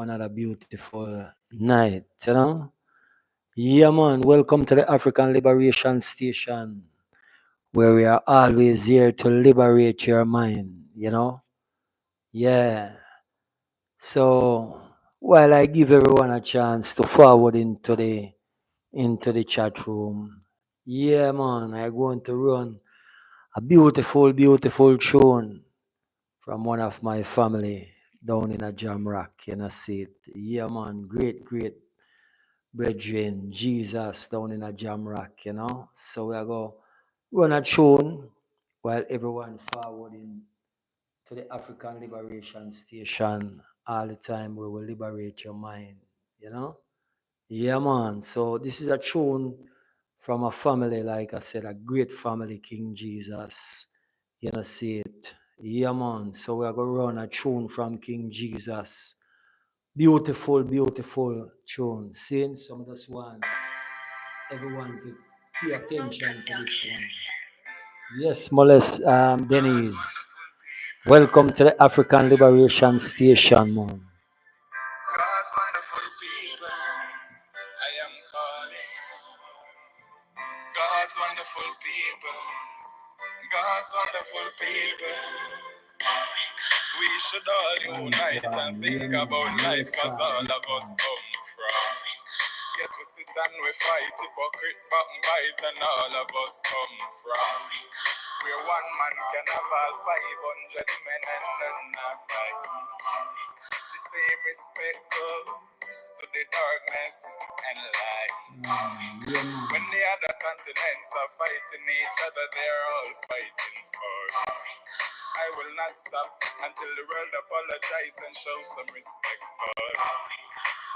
another beautiful night. Yeah, man, welcome to the African Liberation Station, where we are always here to liberate your mind. Yeah. So, while I give everyone a chance to forward into the chat room, yeah, man, I'm going to run a beautiful, beautiful tune from one of my family down in a Jamrock, see it. Yeah, man, great, great brethren, Jesus down in a Jamrock. So we are going to run a tune while everyone forwarding to the African Liberation Station all the time. We will liberate your mind. Yeah, man. So this is a tune from a family, like I said, a great family, King Jesus. See it. Yeah, man. So we are going to run a tune from King Jesus. Beautiful, beautiful tune. Seeing some of this one, everyone to pay attention to this one. Yes, Molest, Denise. Welcome to the African Liberation Station, man. God's wonderful people, I am calling. God's wonderful people, God's wonderful people. We should all unite and think about life, cause all of us come from. Yet we sit and we fight, hypocrite, backbite, and all of us come from. Where one man can have all 500 men and none are fight. The same respect goes to the darkness and light. When the other continents are fighting each other, they're all fighting for. I will not stop until the world apologize and show some respect for.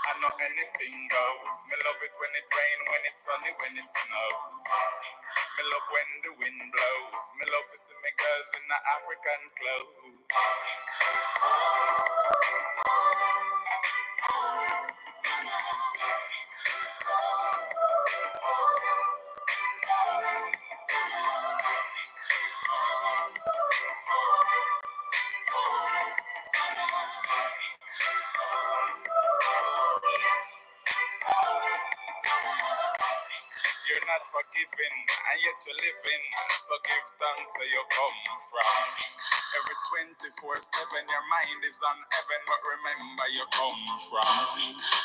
I know anything goes. Me love it when it rain, when it's sunny, when it snows. Me love when the wind blows. Me love to see me girls in the African clothes. You're not forgiven, and yet you're living. So give thanks where you come from. Every 24/7, your mind is on heaven, but remember you come from.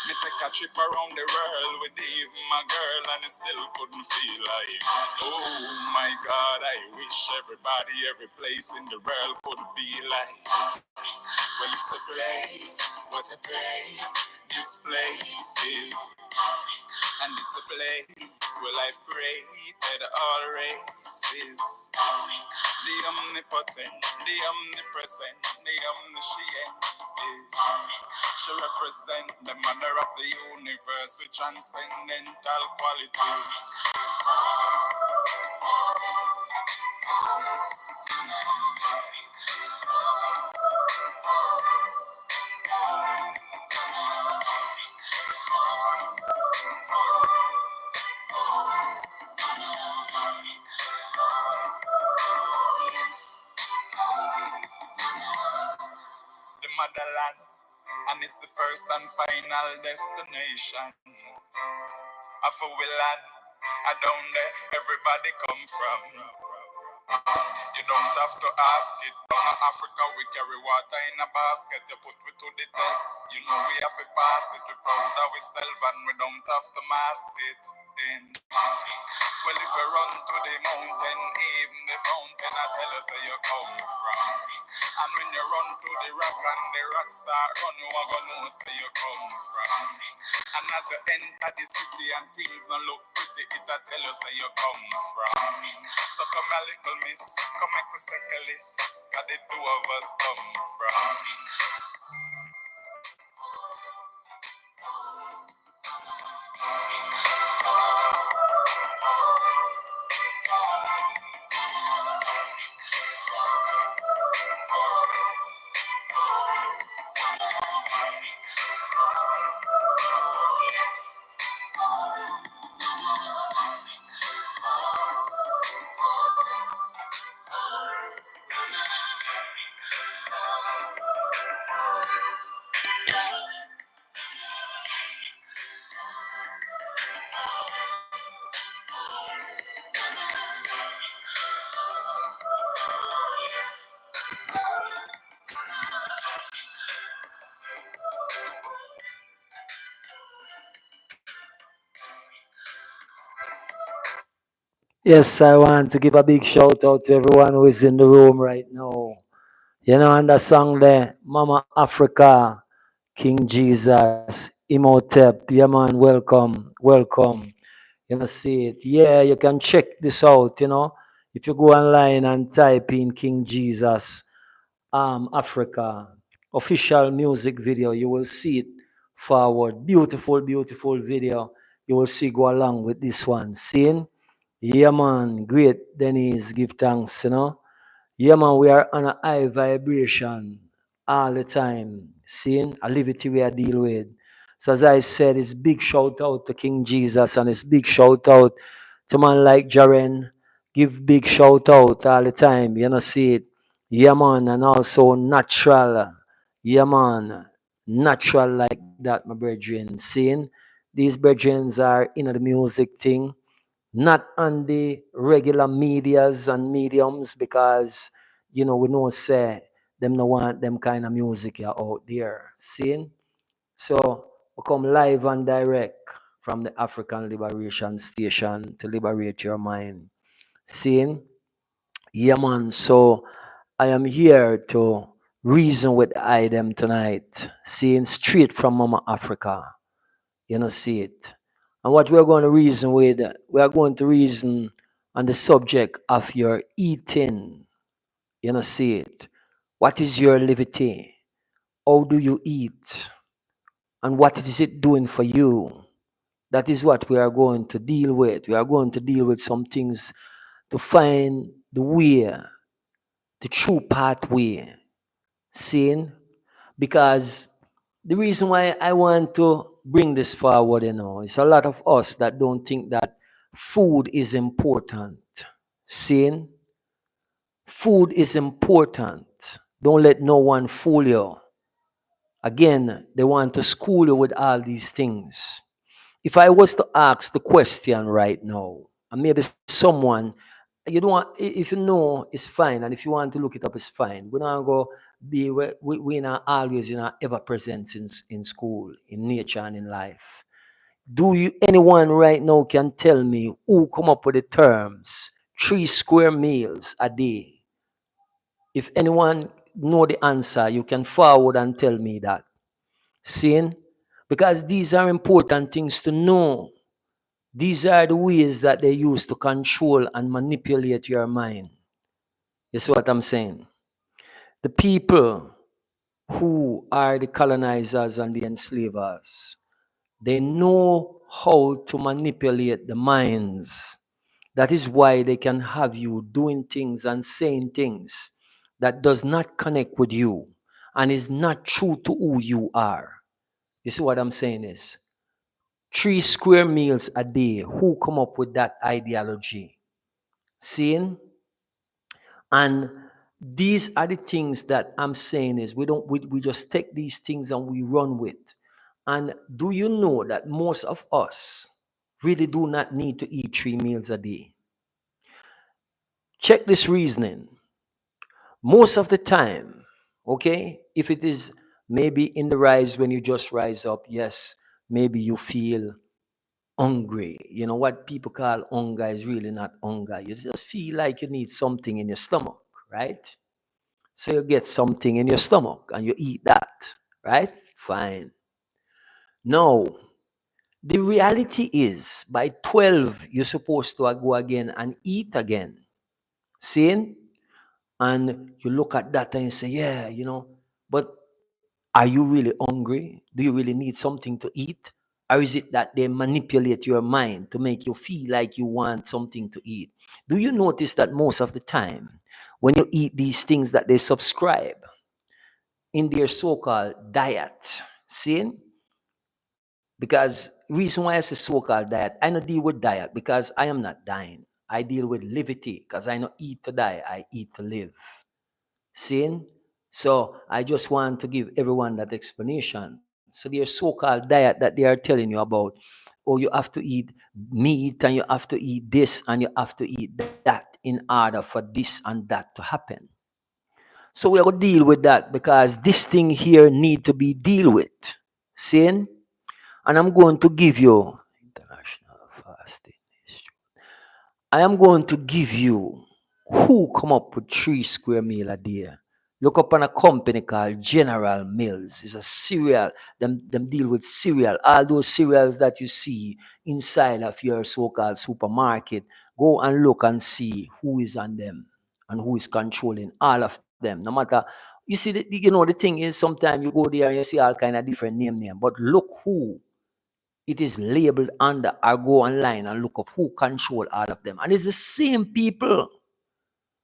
Me take a trip around the world with even my girl, and I still couldn't feel like. Oh my God, I wish everybody, every place in the world could be like. Well, it's a place, what a place this place is. And it's a place where life created all races. The omnipotent, the omnipresent, the omniscient is. She represent the mother of the universe with transcendental qualities. The motherland, and it's the first and final destination of a land. I don't let everybody come from. You don't have to ask it. Down in Africa, we carry water in a basket. You put we to the test. You know we have to pass it. We're proud of ourselves and we don't have to mask it. Well, if you run to the mountain, even the fountain, I tell us where you come from. And when you run to the rock and the rock start run, you are gonna know where you come from. And as you enter the city and things don't look pretty, it'll tell us where you come from. So come a little miss, come make me second list, cause the two of us come from. Yes, I want to give a big shout out to everyone who is in the room right now. You know, and the song there, Mama Africa, King Jesus, Imhotep. Yeah, man, welcome, welcome. You know, see it. Yeah, you can check this out, you know. If you go online and type in King Jesus, Africa, official music video, you will see it forward. Beautiful, beautiful video. You will see go along with this one. Seeing? Yeah, man. Great, Denise. Give thanks, you know. Yeah, man, we are on a high vibration all the time. Seeing a livity we are deal with. So as I said, it's big shout out to King Jesus and it's big shout out to man like Jaren. Give big shout out all the time. You know, see it. Yeah, man, and also natural. Yeah, man, natural like that, my brethren. Seeing these brethren are in the music thing, not on the regular medias and mediums because we know say them no want them kind of music yeah, out there. Seeing? So we come live and direct from the African Liberation Station to liberate your mind. Seeing? Yeah man, so I am here to reason with I them tonight. Seeing straight from Mama Africa. You know, see it. And what we're going to reason with, we are going to reason on the subject of your eating. You know, see it. What is your livity? How do you eat? And what is it doing for you? That is what we are going to deal with. We are going to deal with some things to find the way, the true pathway. Seeing? Because the reason why I want to bring this forward, is a lot of us that don't think that food is important. Seeing? Food is important. Don't let no one fool you. Again, they want to school you with all these things. If I was to ask the question right now, and maybe someone, you don't want, if you know, it's fine, and if you want to look it up, it's fine. We don't go be we not always ever present in school, in nature, and in life. Do you anyone right now can tell me who come up with the terms 3 square meals a day? If anyone know the answer, you can forward and tell me that. Seeing? Because these are important things to know. These are the ways that they use to control and manipulate your mind. You see what I'm saying? The people who are the colonizers and the enslavers, they know how to manipulate the minds. That is why they can have you doing things and saying things that does not connect with you and is not true to who you are. You see what I'm saying is 3 square meals a day. Who come up with that ideology? Seeing? And these are the things that I'm saying is we just take these things and we run with. And do you know that most of us really do not need to eat 3 meals a day? Check this reasoning. Most of the time, okay, if it is maybe in the rise when you just rise up, yes, maybe you feel hungry. You know what people call hunger is really not hunger. You just feel like you need something in your stomach, right? So you get something in your stomach and you eat that, right? Fine. No, the reality is by 12, you're supposed to go again and eat again. Seeing? And you look at that and you say, yeah, but are you really hungry? Do you really need something to eat? Or is it that they manipulate your mind to make you feel like you want something to eat? Do you notice that most of the time when you eat these things that they subscribe in their so-called diet, see? Because reason why I say so-called diet, I don't deal with diet because I am not dying. I deal with livity because I don't eat to die, I eat to live. Seeing? So I just want to give everyone that explanation. So their so-called diet that they are telling you about, oh, you have to eat meat and you have to eat this and you have to eat that in order for this and that to happen. So we are going to deal with that because this thing here need to be deal with. Seeing? And I'm going to give you international fasting. I am going to give you who come up with 3 square meal a day. Look up on a company called General Mills. It's a cereal. Them deal with cereal. All those cereals that you see inside of your so-called supermarket. Go and look and see who is on them and who is controlling all of them. No matter you see, the thing is sometimes you go there and you see all kind of different name. But look who it is labeled under, or go online and look up who control all of them. And it's the same people.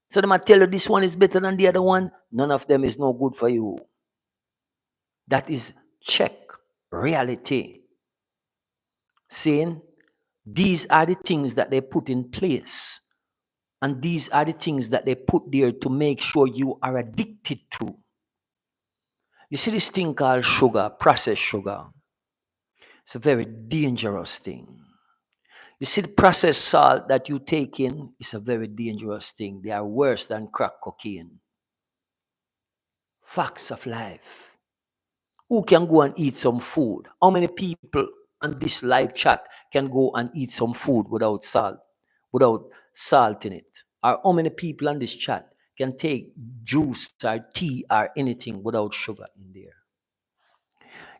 So they might tell you this one is better than the other one. None of them is no good for you. That is check reality. Saying these are the things that they put in place. And these are the things that they put there to make sure you are addicted to. You see this thing called sugar, processed sugar. It's a very dangerous thing. You see, the processed salt that you take in is a very dangerous thing. They are worse than crack cocaine. Facts of life. Who can go and eat some food? How many people on this live chat can go and eat some food without salt in it? Or how many people on this chat can take juice or tea or anything without sugar in there?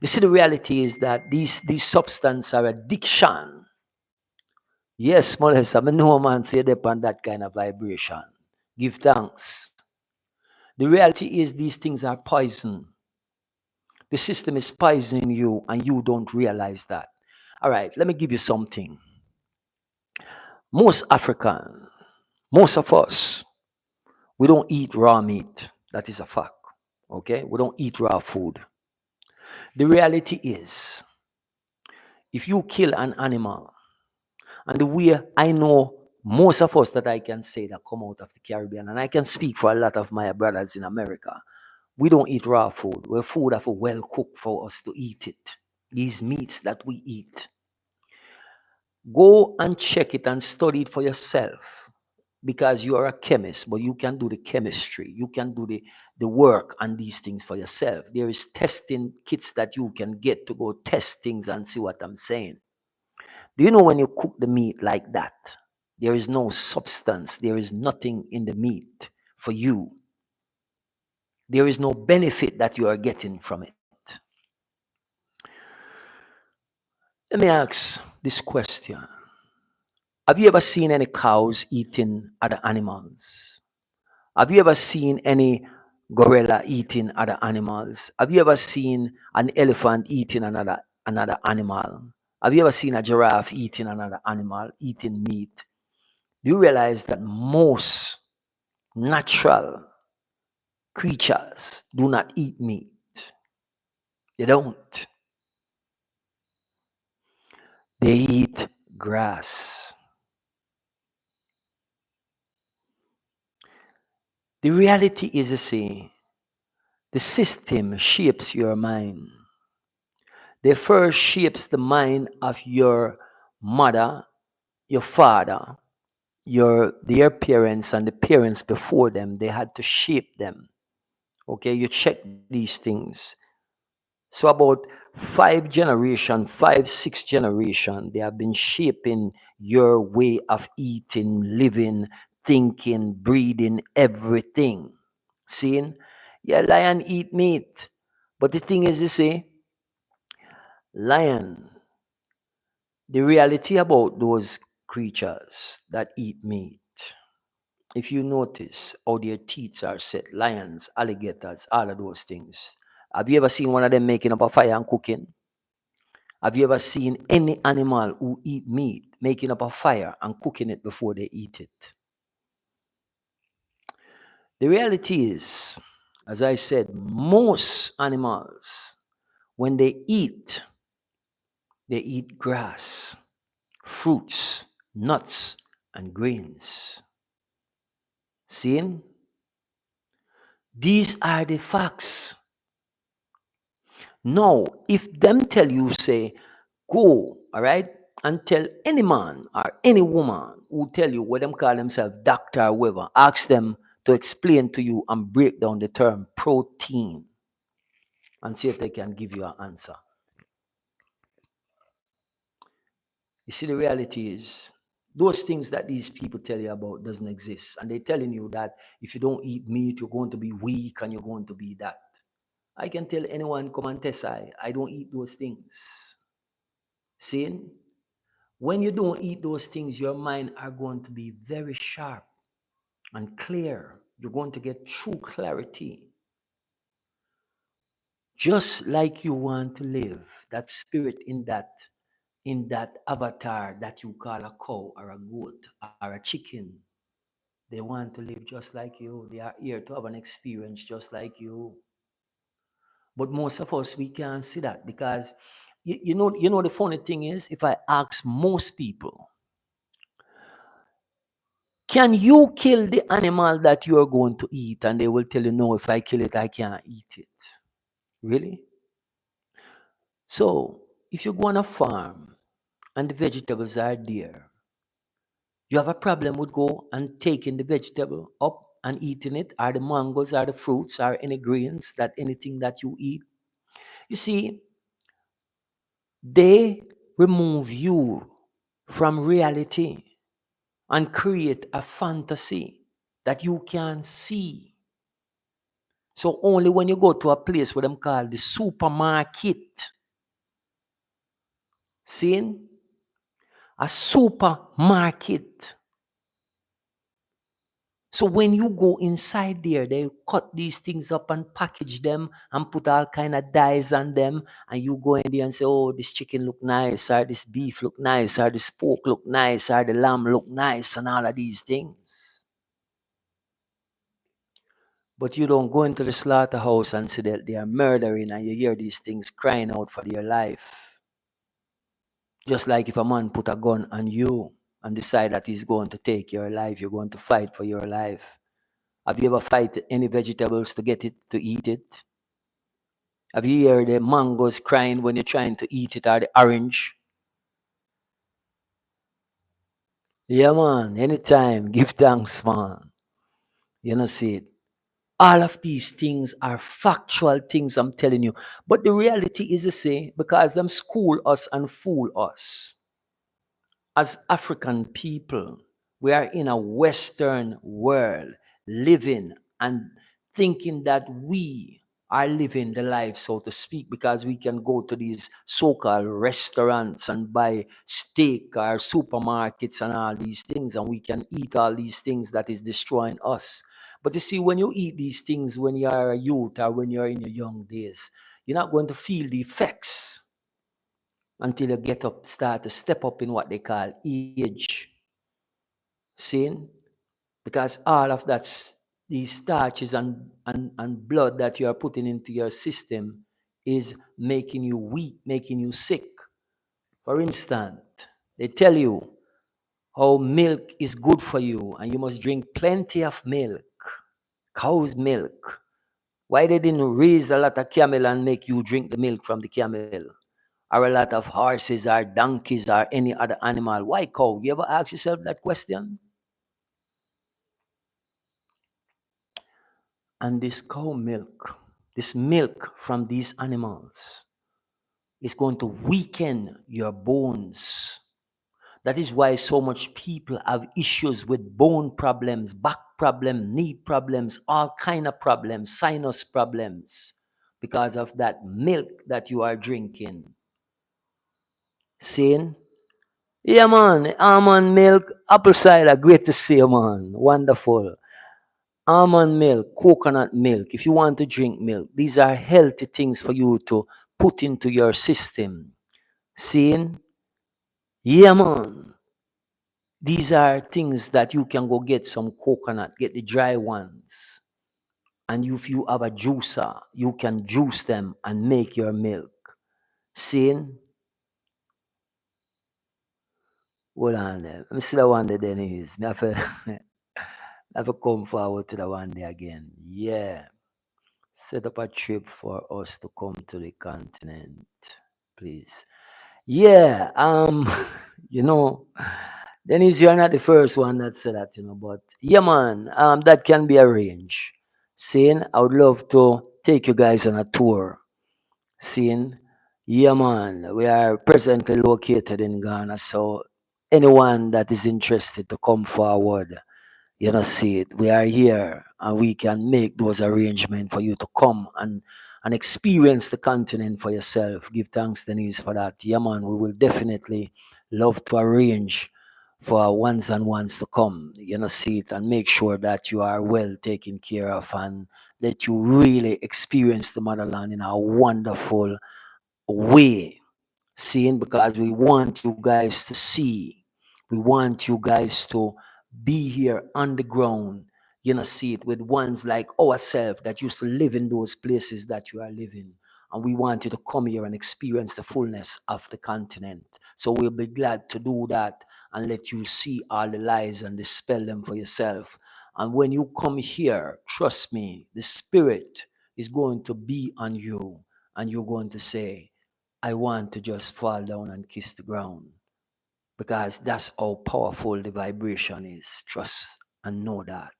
You see, the reality is that these substances are addiction. Yes, Molessa, I know man say they on that kind of vibration. Give thanks. The reality is these things are poison. The system is poisoning you and you don't realize that. All right, let me give you something. Most African, most of us, we don't eat raw meat. That is a fact. Okay? We don't eat raw food. The reality is, if you kill an animal, and the way I know most of us that I can say that come out of the Caribbean, and I can speak for a lot of my brothers in America, we don't eat raw food. We're food have well cooked for us to eat it. These meats that we eat. Go and check it and study it for yourself because you are a chemist, but you can do the chemistry. You can do the work on these things for yourself. There is testing kits that you can get to go test things and see what I'm saying. Do you know when you cook the meat like that, there is no substance, there is nothing in the meat for you. There is no benefit that you are getting from it. Let me ask this question. Have you ever seen any cows eating other animals? Have you ever seen any gorilla eating other animals? Have you ever seen an elephant eating another animal? Have you ever seen a giraffe eating another animal, eating meat? Do you realize that most natural creatures do not eat meat? They don't. They eat grass. The reality is the same. The system shapes your mind. They first shapes the mind of your mother, your father, their parents, and the parents before them. They had to shape them. Okay, you check these things. So about 5 generation, 6 generation, they have been shaping your way of eating, living, thinking, breathing, everything. Seeing? Yeah, lion eat meat. But the thing is, you see, lion, the reality about those creatures that eat meat, if you notice how their teeth are set, lions, alligators, all of those things. Have you ever seen one of them making up a fire and cooking? Have you ever seen any animal who eat meat making up a fire and cooking it before they eat it? The reality is, as I said, most animals, when they eat grass, fruits, nuts, and grains. Seeing? These are the facts. Now, if them tell you, say, go, all right, and tell any man or any woman who tell you what them call themselves doctor or whatever, ask them to explain to you and break down the term protein and see if they can give you an answer. You see, the reality is Those things that these people tell you about doesn't exist. And they're telling you that if you don't eat meat, you're going to be weak and you're going to be that. I can tell anyone, come and test I don't eat those things. See? When you don't eat those things, your mind are going to be very sharp and clear. You're going to get true clarity. Just like you want to live, that spirit in that avatar that you call a cow or a goat or a chicken. They want to live just like you. They are here to have an experience just like you. But most of us we can't see that because you know the funny thing is if I ask most people, can you kill the animal that you are going to eat? And they will tell you, no, if I kill it, I can't eat it. Really? So if you go on a farm and the vegetables are there, you have a problem with go and taking the vegetable up and eating it, or the mangoes, or the fruits, or any grains, that anything that you eat. You see, they remove you from reality and create a fantasy that you can see. So only when you go to a place where them call the supermarket, seeing a supermarket. So when you go inside there, they cut these things up and package them and put all kind of dyes on them. And you go in there and say, oh, this chicken look nice, or this beef look nice, or this pork look nice, or the lamb look nice, and all of these things. But you don't go into the slaughterhouse and see that they are murdering and you hear these things crying out for their life. Just like if a man put a gun on you and decide that he's going to take your life, you're going to fight for your life. Have you ever fight any vegetables to get it, to eat it? Have you heard the mangoes crying when you're trying to eat it, or the orange? Yeah, man. Anytime, give thanks, man. You know, see it. All of these things are factual things I'm telling you. But the reality is the same because them school us and fool us. As African people, we are in a Western world living and thinking that we are living the life, so to speak, because we can go to these so-called restaurants and buy steak or supermarkets and all these things, and we can eat all these things that is destroying us. But you see, when you eat these things when you are a youth or when you're in your young days, you're not going to feel the effects until you get up, start to step up in what they call age. Seeing? Because all of that, these starches and blood that you are putting into your system is making you weak, making you sick. For instance, they tell you how milk is good for you and you must drink plenty of milk, cow's milk. Why they didn't raise a lot of camel and make you drink the milk from the camel? Or a lot of horses or donkeys or any other animal? Why cow? You ever ask yourself that question? And this cow milk, this milk from these animals, is going to weaken your bones. That is why so much people have issues with bone problems, back problems, knee problems, all kind of problems, sinus problems, because of that milk that you are drinking. Seeing? Yeah, man. Almond milk, apple cider, great to see you, man. Wonderful. Almond milk, coconut milk, if you want to drink milk, these are healthy things for you to put into your system. Seeing? Yeah, man. These are things that you can go get some coconut, get the dry ones. And if you have a juicer, you can juice them and make your milk. Seeing? Hold on there. Let me see the one that then is. I have to, I have to come forward to the one there again. Yeah. Set up a trip for us to come to the continent, please. Yeah, you know, Dennis, you're not the first one that said that, but yeah, man, that can be arranged. Seeing, I would love to take you guys on a tour. Seeing, yeah, man, we are presently located in Ghana, so anyone that is interested to come forward, see it. We are here and we can make those arrangements for you to come and experience the continent for yourself. Give thanks, Denise, for that. Yeah, man, we will definitely love to arrange for ones and ones to come, see it, and make sure that you are well taken care of and that you really experience the motherland in a wonderful way. Seeing, because we want you guys to see, we want you guys to be here on the ground, see it, with ones like ourselves that used to live in those places that you are living. And we want you to come here and experience the fullness of the continent. So we'll be glad to do that and let you see all the lies and dispel them for yourself. And when you come here, trust me, the spirit is going to be on you and you're going to say, I want to just fall down and kiss the ground, because that's how powerful the vibration is. Trust and know that.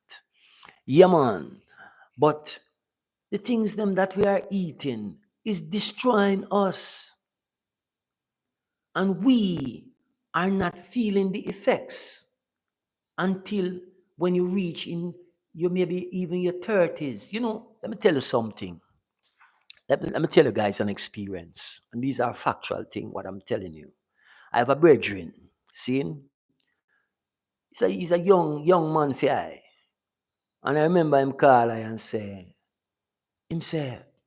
Yeah, man. But the things them that we are eating is destroying us, and we are not feeling the effects until when you reach in your maybe even your 30s. Let me tell you something. Let me tell you guys an experience, and these are factual things. What I'm telling you. I have a brethren, seeing, he's a young man for I. And I remember him call I and say,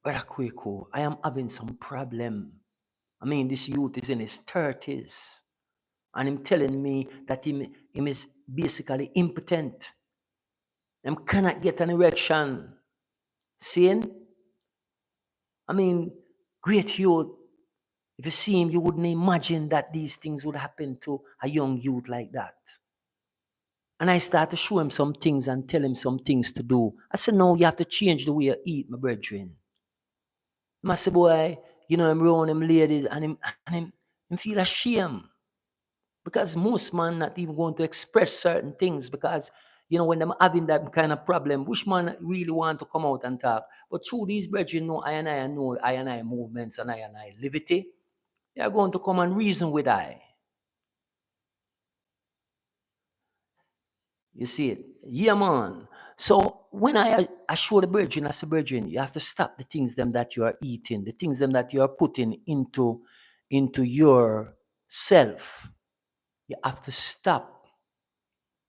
Brother Kweko, I am having some problem. I mean, this youth is in his 30s. And him telling me that him is basically impotent. Him cannot get an erection. Seeing? I mean, great youth. If you see him, you wouldn't imagine that these things would happen to a young youth like that. And I start to show him some things and tell him some things to do. I said, no, you have to change the way you eat, my brethren. I say, boy, him around them ladies and him feel ashamed. Because most men not even going to express certain things because, when them having that kind of problem, which man really want to come out and talk. But through these brethren know I and I movements and I livity, they are going to come and reason with I. You see it? Yeah, man. So when I show the brethren, I say, brethren, you have to stop the things them that you are eating, the things them that you are putting into your self. You have to stop.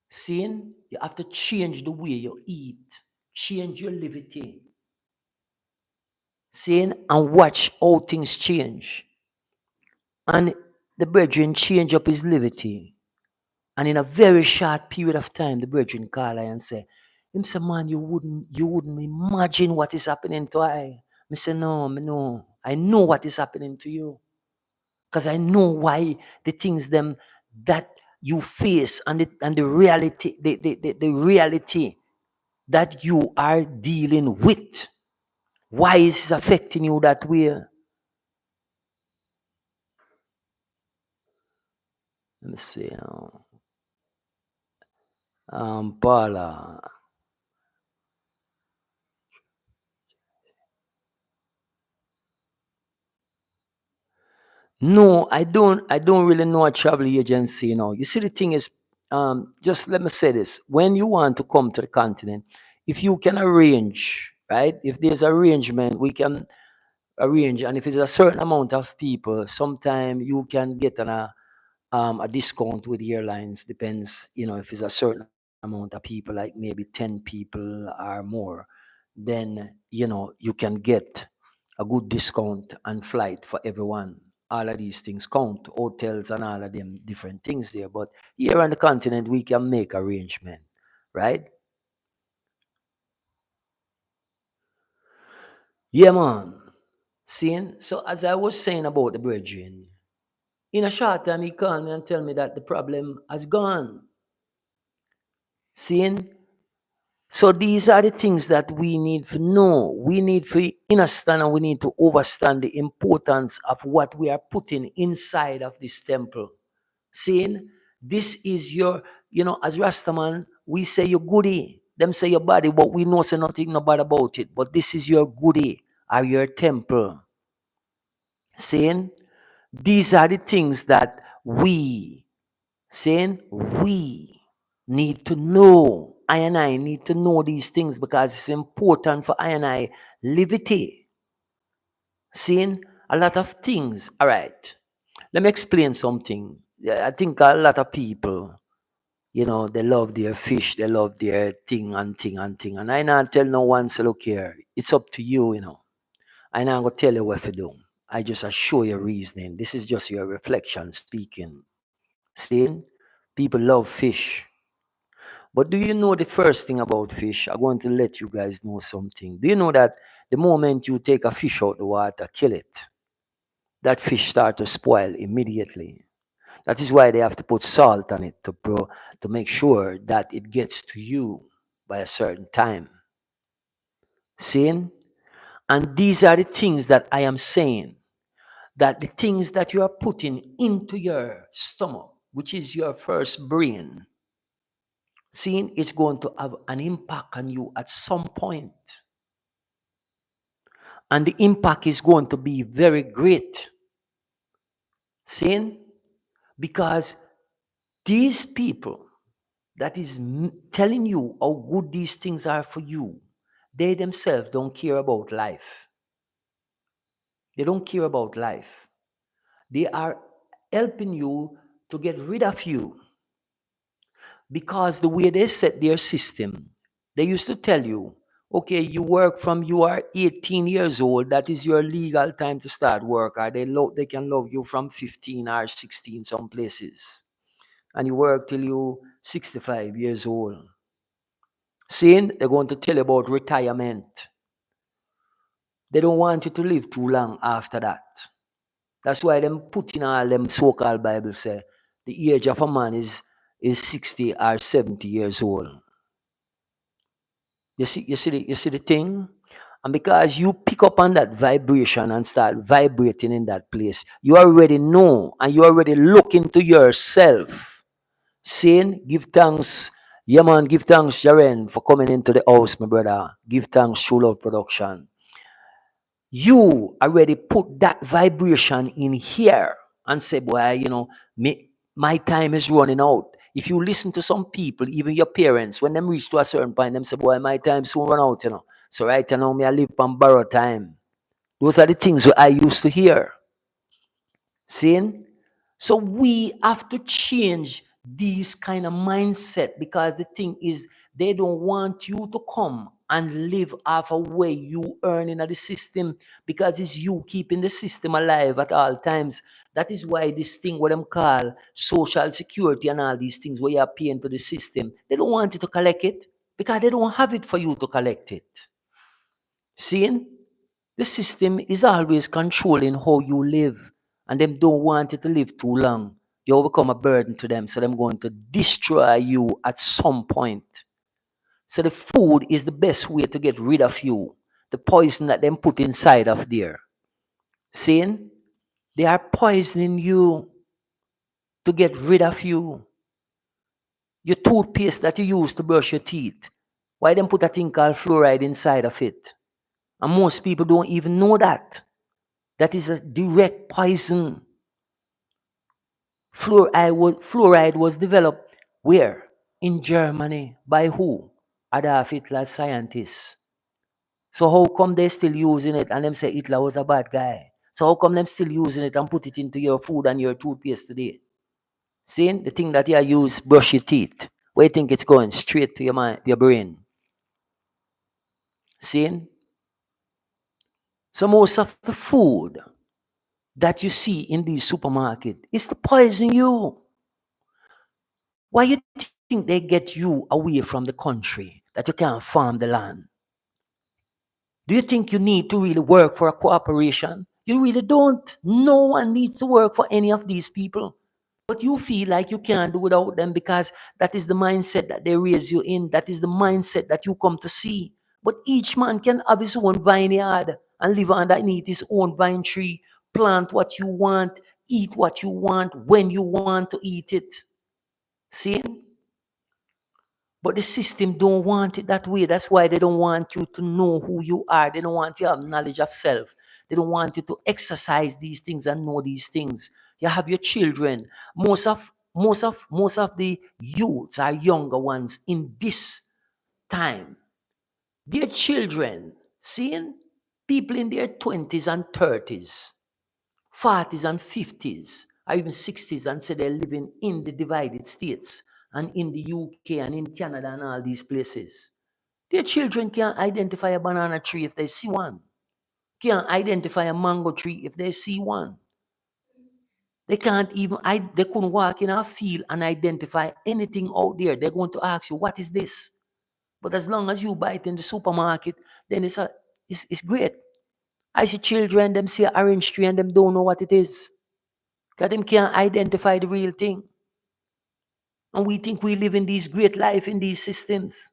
Seeing? You have to change the way you eat, change your livity. Seeing? And watch how things change. And the brethren change up his livity. And in a very short period of time, the brethren call I and say, man, you wouldn't imagine what is happening to I. I say, no, I know what is happening to you. Because I know why the things them that you face and the reality, the reality that you are dealing with. Why is it affecting you that way? Let me see. Paula. No, I don't. I don't really know a travel agency. You see, the thing is, just let me say this: when you want to come to the continent, if you can arrange, right? If there's arrangement, we can arrange, and if it's a certain amount of people, sometime you can get a discount with airlines. Depends, if it's a certain amount of people, like maybe 10 people or more, then you can get a good discount and flight for everyone. All of these things count, hotels and all of them different things there. But here on the continent, we can make arrangement, right? Yeah, man. Seeing? So as I was saying about the brethren, in a short time he called me and tell me that the problem has gone. Seeing? So these are the things that we need to know. We need to understand and we need to understand the importance of what we are putting inside of this temple. Seeing? This is your, as Rastaman, we say your goodie. Them say your body, but we know say nothing bad about it. But this is your goodie or your temple. Seeing? These are the things that we Saying we need to know, I and I need to know these things because it's important for I and I livity. Seeing a lot of things. All right. Let me explain something. Yeah, I think a lot of people, they love their fish, they love their thing and thing and thing. And I not tell no one, say, look here, it's up to you. I not gonna tell you what to do. I just show you reasoning. This is just your reflection speaking. Seeing people love fish. But do you know the first thing about fish? I'm going to let you guys know something. Do you know that the moment you take a fish out the water, kill it, that fish start to spoil immediately. That is why they have to put salt on it to make sure that it gets to you by a certain time. Seeing? And these are the things that I am saying. That the things that you are putting into your stomach, which is your first brain, seeing it's going to have an impact on you at some point. And the impact is going to be very great. Seeing? Because these people that is telling you how good these things are for you, they themselves don't care about life. They don't care about life. They are helping you to get rid of you because the way they set their system, they used to tell you, okay, you work from you are 18 years old, that is your legal time to start work, or they can love you from 15 or 16 some places, and you work till you 65 years old. Seeing, they're going to tell you about retirement. They don't want you to live too long after that. That's why them put in all them so-called Bible say the age of a man is 60 or 70 years old. You see the thing? And because you pick up on that vibration and start vibrating in that place, you already know and you already look into yourself. Saying, give thanks. Yeah, man, give thanks, Jaren, for coming into the house, my brother. Give thanks, True Love Production. You already put that vibration in here and say, boy, my time is running out. If you listen to some people, even your parents, when them reach to a certain point, them say, boy, my time soon run out. So right now, me I live on borrowed time. Those are the things that I used to hear. Seeing? So we have to change this kind of mindset because the thing is they don't want you to come and live off a way you earn in the system because it's you keeping the system alive at all times. That is why this thing what them call social security and all these things where you are paying to the system, they don't want you to collect it because they don't have it for you to collect it. Seeing? The system is always controlling how you live, and them don't want you to live too long. You become a burden to them, so them going to destroy you at some point. So the food is the best way to get rid of you. The poison that them put inside of there. Seeing? They are poisoning you to get rid of you. Your toothpaste that you use to brush your teeth. Why them put a thing called fluoride inside of it? And most people don't even know that. That is a direct poison. Fluoride was developed where? In Germany. By who? Adolf Hitler's scientists. So how come they still using it and them say Hitler was a bad guy? So how come them still using it and put it into your food and your toothpaste today? See, the thing that you use, brush your teeth. Where you think it's going? Straight to your mind, your brain. See? So most of the food that you see in the supermarket is to poison you. Why you think they get you away from the country that you can't farm the land? Do you think you need to really work for a corporation? You really don't. No one needs to work for any of these people. But you feel like you can't do without them because that is the mindset that they raise you in. That is the mindset that you come to see. But each man can have his own vineyard and live underneath his own vine tree. Plant what you want, eat what you want, when you want to eat it. See? But the system don't want it that way. That's why they don't want you to know who you are. They don't want you to have knowledge of self. They don't want you to exercise these things and know these things. You have your children. most of the youths are younger ones in this time. Their children, seeing people in their 20s and 30s, 40s and 50s, or even 60s, and say they're living in the divided states and in the UK and in Canada and all these places. Their children can't identify a banana tree if they see one. Can't identify a mango tree if they see one. They can't even, they couldn't walk in a field and identify anything out there. They're going to ask you, what is this? But as long as you buy it in the supermarket, then it's great. I see children, them see an orange tree and them don't know what it is. Because them can't identify the real thing. And we think we live in these great life in these systems.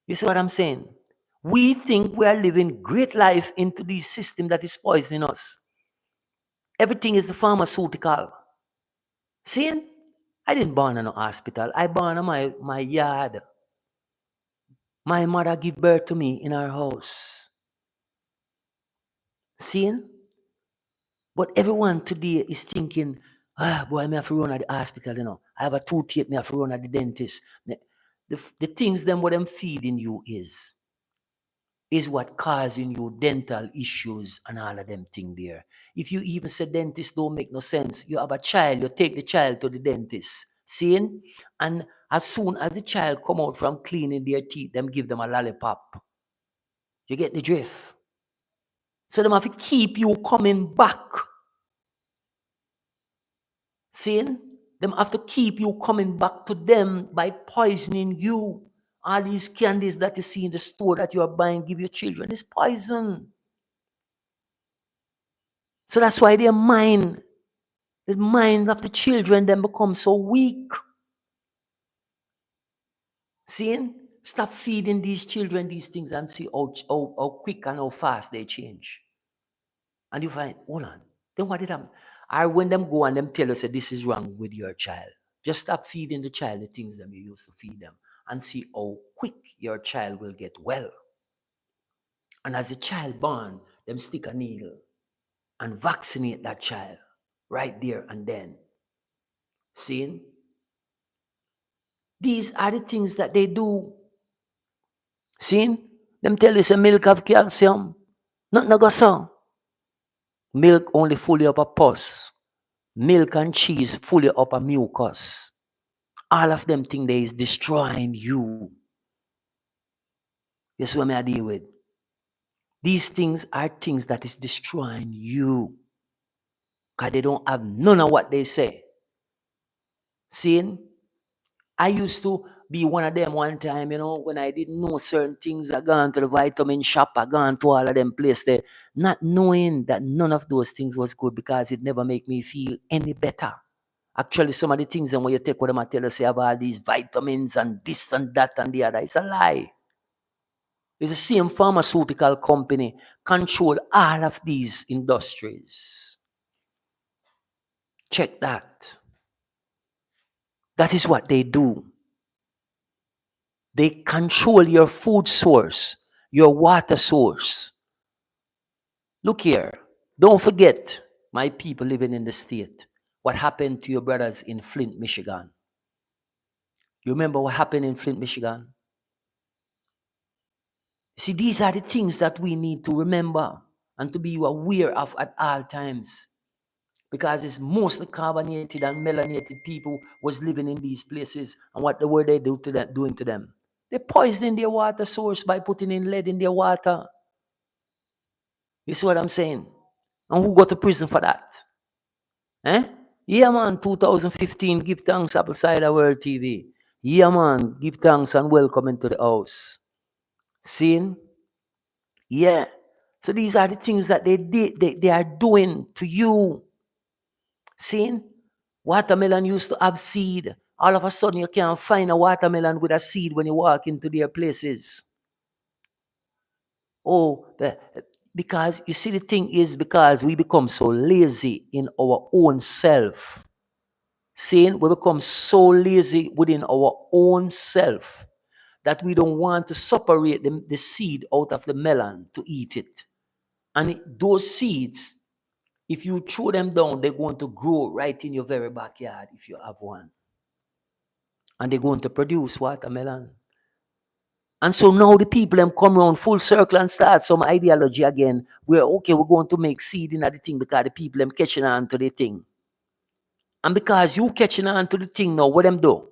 You see what I'm saying? We think we are living great life into this system that is poisoning us. Everything is the pharmaceutical. See? I didn't born in a hospital. I born in my yard. My mother gave birth to me in her house. See? But everyone today is thinking, boy, I have to run at the hospital, I have a toothache, I have to run at the dentist. The things them what I'm feeding you is what causing you dental issues and all of them thing there. If you even say dentist don't make no sense, you have a child, you take the child to the dentist. Seeing? And as soon as the child come out from cleaning their teeth, them give them a lollipop. You get the drift? So them have to keep you coming back. Seeing? Them have to keep you coming back to them by poisoning you. All these candies that you see in the store that you are buying, give your children, is poison. So that's why the mind of the children then become so weak. Seeing? Stop feeding these children these things and see how quick and how fast they change. And you find, hold on, then what did happen? Or when them go and them tell us that this is wrong with your child, just stop feeding the child the things that you used to feed them and see how quick your child will get well. And as the child born, them stick a needle and vaccinate that child right there and then. Seeing? These are the things that they do. Seeing? Them tell you say milk have calcium. Not no go so. Milk only fully up a pus. Milk and cheese fully up a mucus. All of them thing there is destroying you. You see what I deal with? These things are things that is destroying you. Because they don't have none of what they say. Seeing? I used to be one of them one time, when I didn't know certain things. I gone to the vitamin shop, I gone to all of them places there, not knowing that none of those things was good because it never make me feel any better. Actually, some of the things when you take what them tell us, you have all these vitamins and this and that and the other. It's a lie. It's the same pharmaceutical company control all of these industries. Check that. That is what they do. They control your food source, your water source. Look here. Don't forget, my people living in the state, what happened to your brothers in Flint, Michigan. You remember what happened in Flint, Michigan? See, these are the things that we need to remember and to be aware of at all times. Because it's mostly carbonated and melanated people was living in these places. And what were they doing to them? They poisoned their water source by putting in lead in their water. You see what I'm saying? And who got to prison for that? Yeah, man, 2015, give thanks, Apple Cider World TV. Yeah, man, give thanks and welcome into the house. Seeing? Yeah. So these are the things that they are doing to you. Seeing? Watermelon used to have seed. All of a sudden, you can't find a watermelon with a seed when you walk into their places. Because you see, the thing is because we become so lazy in our own self. Seeing? We become so lazy within our own self that we don't want to separate the seed out of the melon to eat it. And those seeds If you throw them down, they're going to grow right in your very backyard if you have one. And they're going to produce watermelon. And so now the people them come around full circle and start some ideology again where, okay, we're going to make seed in the thing because the people them catching on to the thing. And because you catching on to the thing now, what them do?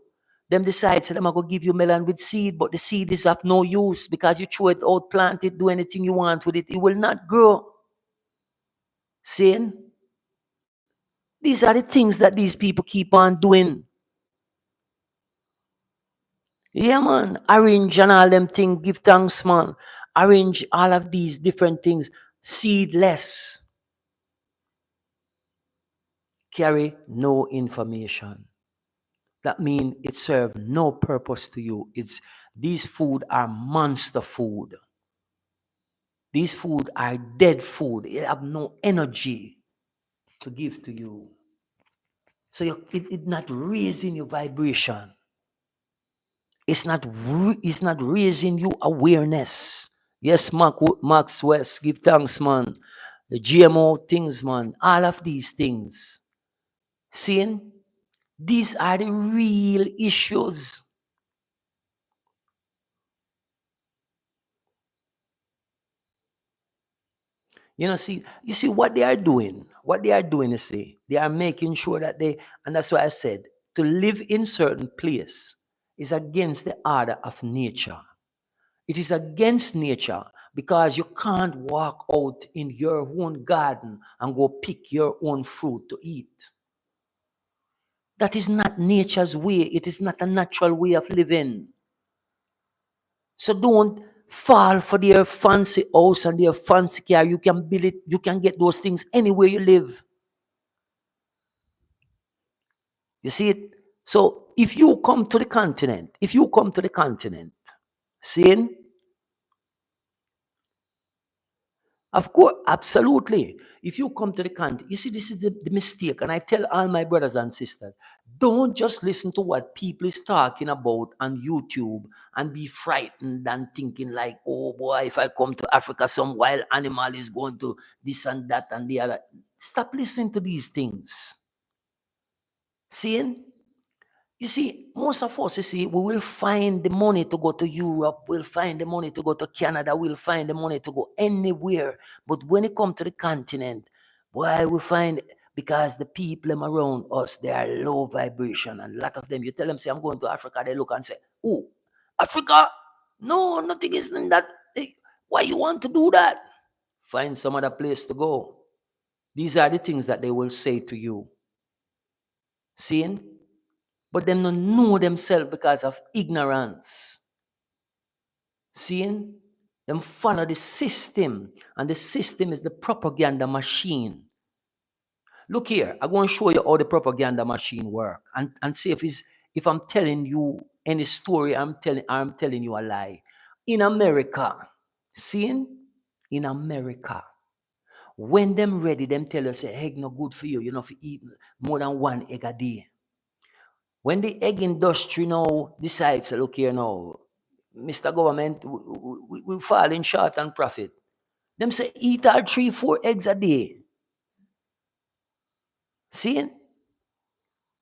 Them decide, so them are going to give you melon with seed, but the seed is of no use because you throw it out, plant it, do anything you want with it. It will not grow. Seeing? These are the things that these people keep on doing. Yeah, man. Arrange and all them things. Give thanks, man. Arrange all of these different things. Seedless. Carry no information. That means it serves no purpose to you. These food are monster food. These food are dead food. It have no energy to give to you. So it not raising your vibration. It's not raising you awareness. Yes, Max West, give thanks, man. The GMO things, man. All of these things. Seeing? These are the real issues. You see what they are doing. What they are doing is they are making sure that and that's why I said, to live in certain place is against the order of nature. It is against nature because you can't walk out in your own garden and go pick your own fruit to eat. That is not nature's way. It is not a natural way of living. So don't fall for their fancy house and their fancy car. You can build it. You can get those things anywhere you live. You see it? So if you come to the continent, seeing, of course, absolutely. If you come to the country, you see, this is the mistake. And I tell all my brothers and sisters, don't just listen to what people is talking about on YouTube and be frightened and thinking like, oh boy, if I come to Africa, some wild animal is going to this and that and the other. Stop listening to these things. Seeing? You see, most of us, we will find the money to go to Europe, we'll find the money to go to Canada, we'll find the money to go anywhere. But when it comes to the continent, why we find, because the people around us, they are low vibration. And a lot of them, you tell them, say, I'm going to Africa, they look and say, oh, Africa? No, nothing is in that. Why you want to do that? Find some other place to go. These are the things that they will say to you. Seeing? But them don't know themselves because of ignorance. Seeing? Them follow the system, and the system is the propaganda machine. Look here, I'm going to show you how the propaganda machine work, and see if I'm telling you any story, I'm telling you a lie. In America, seeing? In America, when them ready, them tell us, egg no good for you, you know, for eat more than one egg a day. When the egg industry now decides, look here now, Mr. Government, we falling short on profit. Them say eat all 3-4 eggs a day. See?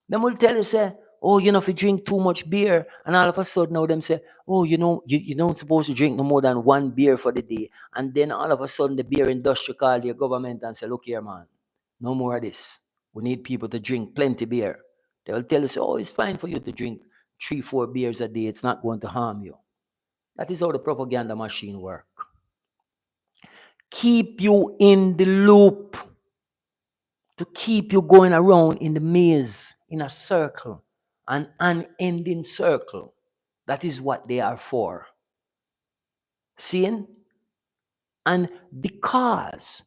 Them will tell you, say, oh, you know, if you drink too much beer, and all of a sudden now them say, oh, you know, you don't supposed to drink no more than 1 beer for the day. And then all of a sudden the beer industry call your government and say, look here, man, no more of this. We need people to drink plenty beer. They will tell you, oh, it's fine for you to drink 3-4 beers a day. It's not going to harm you. That is how the propaganda machine works. Keep you in the loop. To keep you going around in the maze, in a circle, an unending circle. That is what they are for. Seeing? And because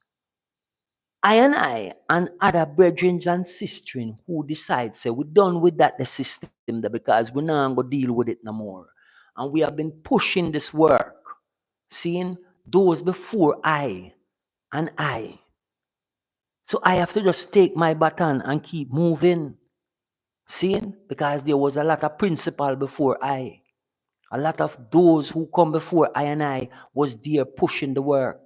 I and other brethren and sisters who decide, say, we're done with that, the system, because we're not going to deal with it no more. And we have been pushing this work. Seeing? Those before I. So I have to just take my baton and keep moving. Seeing? Because there was a lot of principle before I. A lot of those who come before I was there pushing the work.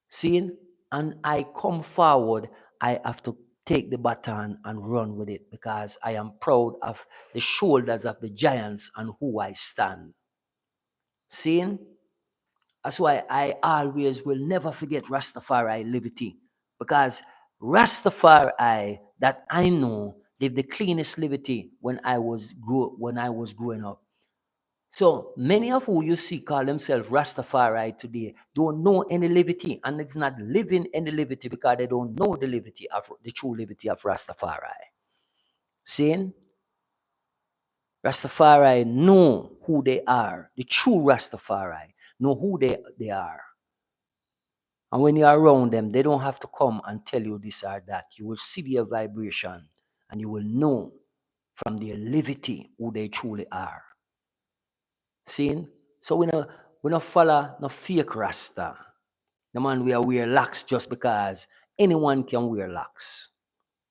Seeing? And I come forward I have to take the baton and run with it because I am proud of the shoulders of the giants on who I stand. Seeing? That's why I always will never forget Rastafari livity. Because Rastafari that I know lived the cleanest livity when I was growing up. So many of who you see call themselves Rastafari today don't know any livity, and it's not living any livity because they don't know the true livity of Rastafari. Seeing? Rastafari know who they are. The true Rastafari know who they are. And when you're around them, they don't have to come and tell you this or that. You will see their vibration and you will know from their livity who they truly are. Seeing? So we don't follow no fake Rasta. The man we wear locks just because anyone can wear locks.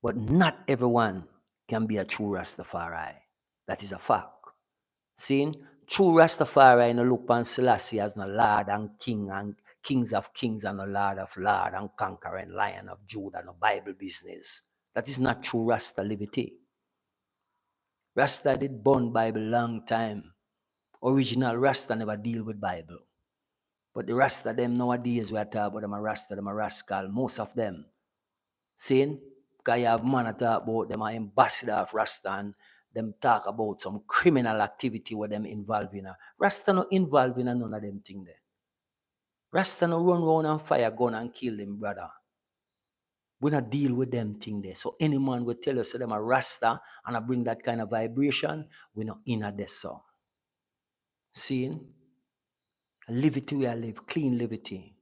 But not everyone can be a true Rastafari. That is a fact. Seeing? True Rastafari no look upon Selassie as no Lord and King and Kings of Kings and no Lord of Lord and Conquering Lion of Judah, no Bible business. That is not true Rasta livity. Rasta did burn Bible long time. Original Rasta never deal with Bible. But the Rasta them nowadays we are talking about them a Rasta, them a rascal, most of them. Seeing? Because you have man that talk about them are ambassador of Rasta and them talk about some criminal activity where them involved in. Rasta no involved in none of them thing there. Rasta no run around and fire gun and kill them brother. We not deal with them thing there. So any man will tell us them a Rasta and I bring that kind of vibration, we not in a this so. Seeing? Livity we live, clean livity.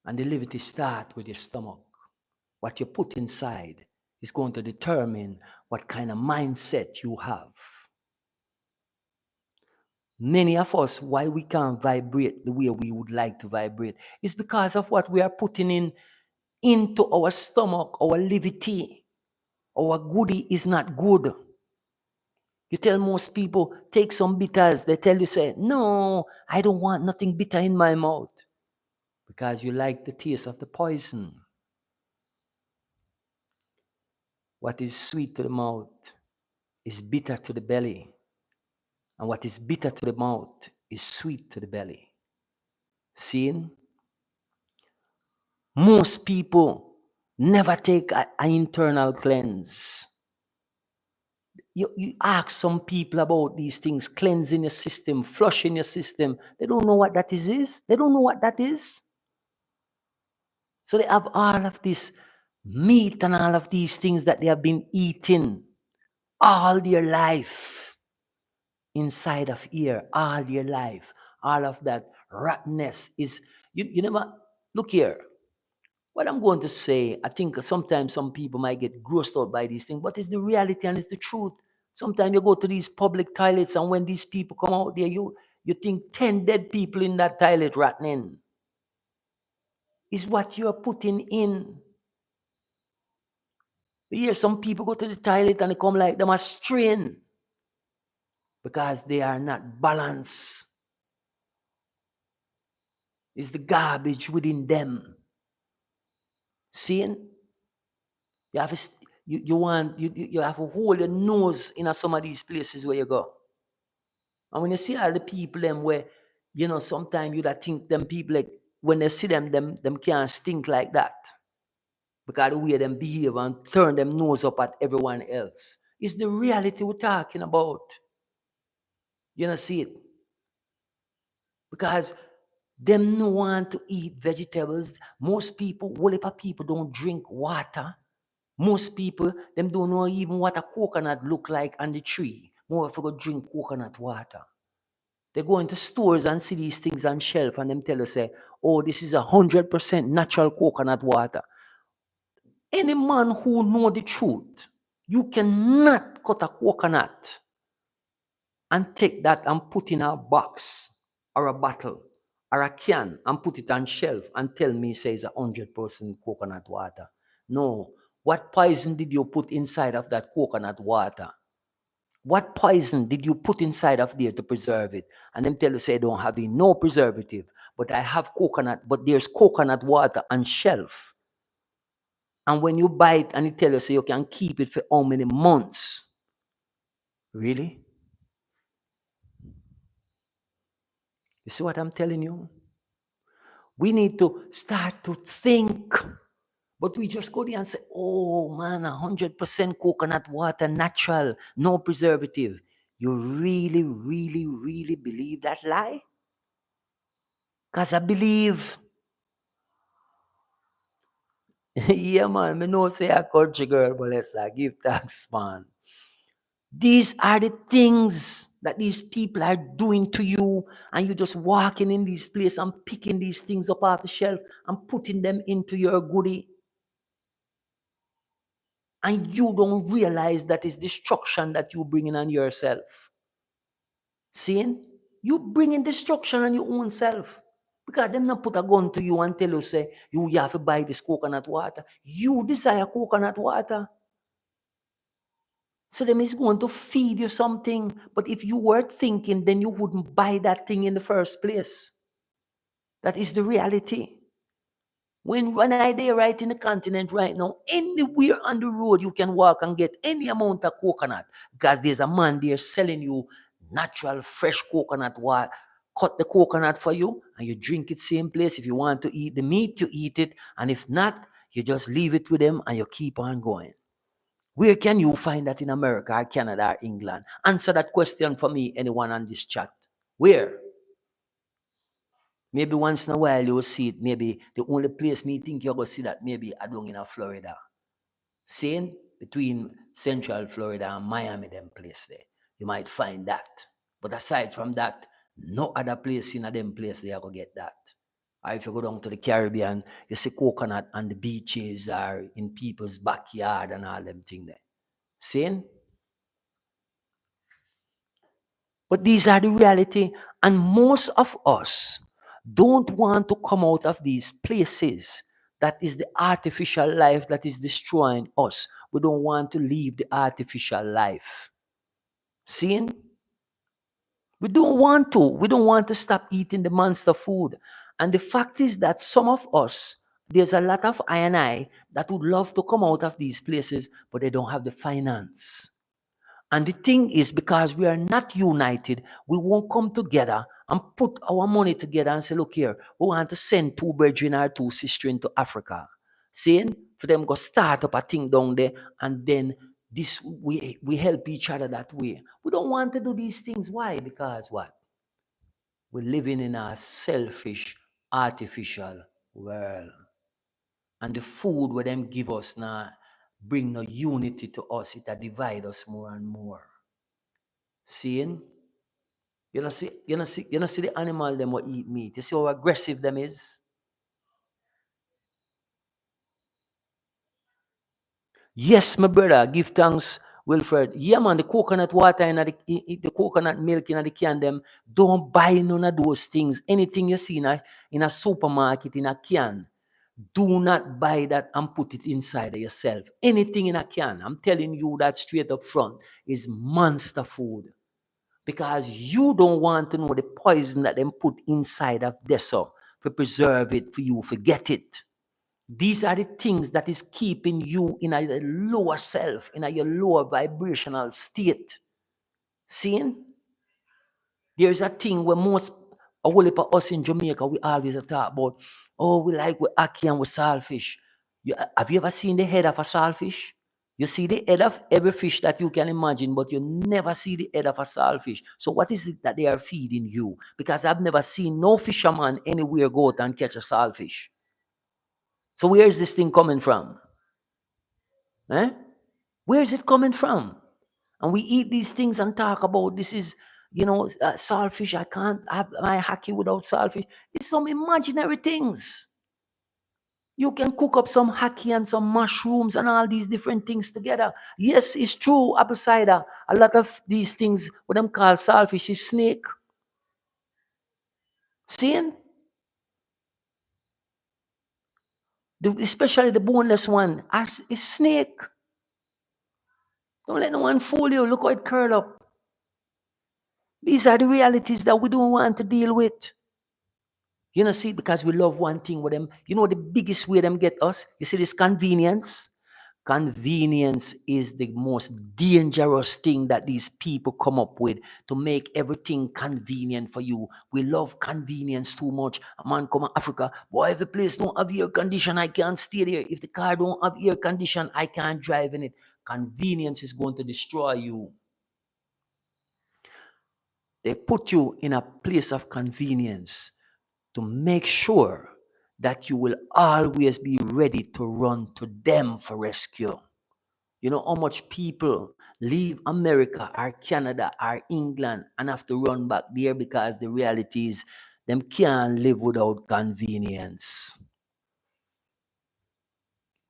And the livity start with your stomach. What you put inside is going to determine what kind of mindset you have. Many of us, why we can't vibrate the way we would like to vibrate is because of what we are putting into our stomach, our livity. Our goodie is not good. You tell most people, take some bitters. They tell you, say, no, I don't want nothing bitter in my mouth. Because you like the taste of the poison. What is sweet to the mouth is bitter to the belly. And what is bitter to the mouth is sweet to the belly. Seeing? Most people never take an internal cleanse. You ask some people about these things, cleansing your system, flushing your system. They don't know what that is. They don't know what that is. So they have all of this meat and all of these things that they have been eating all their life inside of here, all their life. All of that rottenness is, you never, look here. What I'm going to say, I think sometimes some people might get grossed out by these things, but it's the reality and it's the truth. Sometimes you go to these public toilets and when these people come out there, you think 10 dead people in that toilet rotting. Is what you're putting in. You hear some people go to the toilet and they come like them a strain because they are not balanced. It's the garbage within them. Seeing? You have to, you have to hold your nose in some of these places where you go. And when you see all the people them where, sometimes you think them people like when they see them can't stink like that. Because the way them behave and turn them nose up at everyone else. It's the reality we're talking about. You know, see it? Because them no want to eat vegetables. Most people, whole heap of people don't drink water. Most people, them don't know even what a coconut look like on the tree. More if you go drink coconut water. They go into stores and see these things on shelf and them tell you, say, oh, this is 100% natural coconut water. Any man who know the truth, you cannot cut a coconut and take that and put in a box or a bottle or a can and put it on shelf and tell me say it's 100% coconut water. No. What poison did you put inside of that coconut water? What poison did you put inside of there to preserve it? And them tell you say I don't have no preservative, but I have coconut, but there's coconut water on shelf. And when you buy it and it tell you, say you can keep it for how many months? Really? You see what I'm telling you? We need to start to think. But we just go there and say, oh man, 100% coconut water, natural, no preservative. You really, really, really believe that lie? Because I believe. Yeah, man, me know say a country girl, but let's give thanks, man. These are the things that these people are doing to you, and you're just walking in these places and picking these things up off the shelf and putting them into your goodie. And you don't realize that is destruction that you bringing on yourself. Seeing? You bringing destruction on your own self. Because them not put a gun to you and tell you, say, you have to buy this coconut water. You desire coconut water. So them is going to feed you something. But if you were thinking, then you wouldn't buy that thing in the first place. That is the reality. When I there right in the continent right now, anywhere on the road you can walk and get any amount of coconut. Because there's a man there selling you natural, fresh coconut water. Cut the coconut for you and you drink it same place. If you want to eat the meat, you eat it. And if not, you just leave it with them and you keep on going. Where can you find that in America or Canada or England? Answer that question for me, anyone on this chat. Where? Maybe once in a while you will see it. Maybe the only place me think you're going to see that maybe I don't in Florida. Same between Central Florida and Miami, them place there. You might find that. But aside from that, no other place in them place there you going to get that. Or if you go down to the Caribbean, you see coconut on the beaches or in people's backyard and all them things there. Same? But these are the reality. And most of us don't want to come out of these places. That is the artificial life that is destroying us. We don't want to leave the artificial life. Seeing? We don't want to. We don't want to stop eating the monster food. And the fact is that some of us, there's a lot of I that would love to come out of these places, but they don't have the finance. And the thing is, because we are not united, we won't come together and put our money together and say, look here, we want to send 2 brethren or 2 sisters into Africa. Seeing? For them go start up a thing down there, and then this we help each other that way. We don't want to do these things. Why? Because what? We're living in a selfish, artificial world. And the food where them give us now bring no unity to us. It divide us more and more. Seeing? You know see the animal them will eat meat. You see how aggressive them is? Yes, my brother, give thanks, Wilfred. Yeah, man, the coconut water and the coconut milk in the can, them, don't buy none of those things. Anything you see in a supermarket in a can, do not buy that and put it inside of yourself. Anything in a can, I'm telling you that straight up front, is monster food. Because you don't want to know the poison that them put inside of this to preserve it for you, forget it. These are the things that is keeping you in a lower self, in a your lower vibrational state. Seeing? There's a thing where most, a whole heap of us in Jamaica, we always talk about, oh, we like we ackee and we saltfish. Have you ever seen the head of a saltfish? You see the head of every fish that you can imagine, but you never see the head of a saltfish. So what is it that they are feeding you? Because I've never seen no fisherman anywhere go out and catch a saltfish. So where is this thing coming from? Eh? Where is it coming from? And we eat these things and talk about this is, saltfish. I can't have my hacky without saltfish. It's some imaginary things. You can cook up some hacky and some mushrooms and all these different things together. Yes, it's true. Apple cider. A lot of these things, what them call saltfish, is snake. Seeing? Especially the boneless one, is snake. Don't let no one fool you. Look how it curl up. These are the realities that we don't want to deal with. You know, see, because we love one thing with them. You know the biggest way them get us? You see this convenience? Convenience is the most dangerous thing that these people come up with to make everything convenient for you. We love convenience too much. A man come to Africa, boy, if the place don't have air condition, I can't stay there. If the car don't have air condition, I can't drive in it. Convenience is going to destroy you. They put you in a place of convenience to make sure that you will always be ready to run to them for rescue. You know how much people leave America or Canada or England and have to run back there because the reality is them can't live without convenience.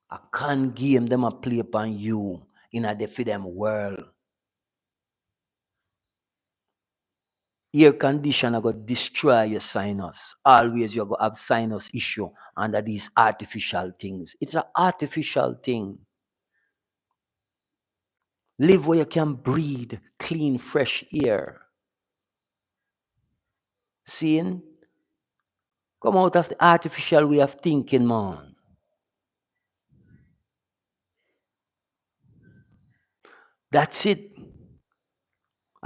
I can't give them a play upon you in a for them world. Air conditioner go destroy your sinus. Always you go have sinus issue under these artificial things. It's an artificial thing. Live where you can breathe clean, fresh air. Seeing? Come out of the artificial way of thinking, man. That's it.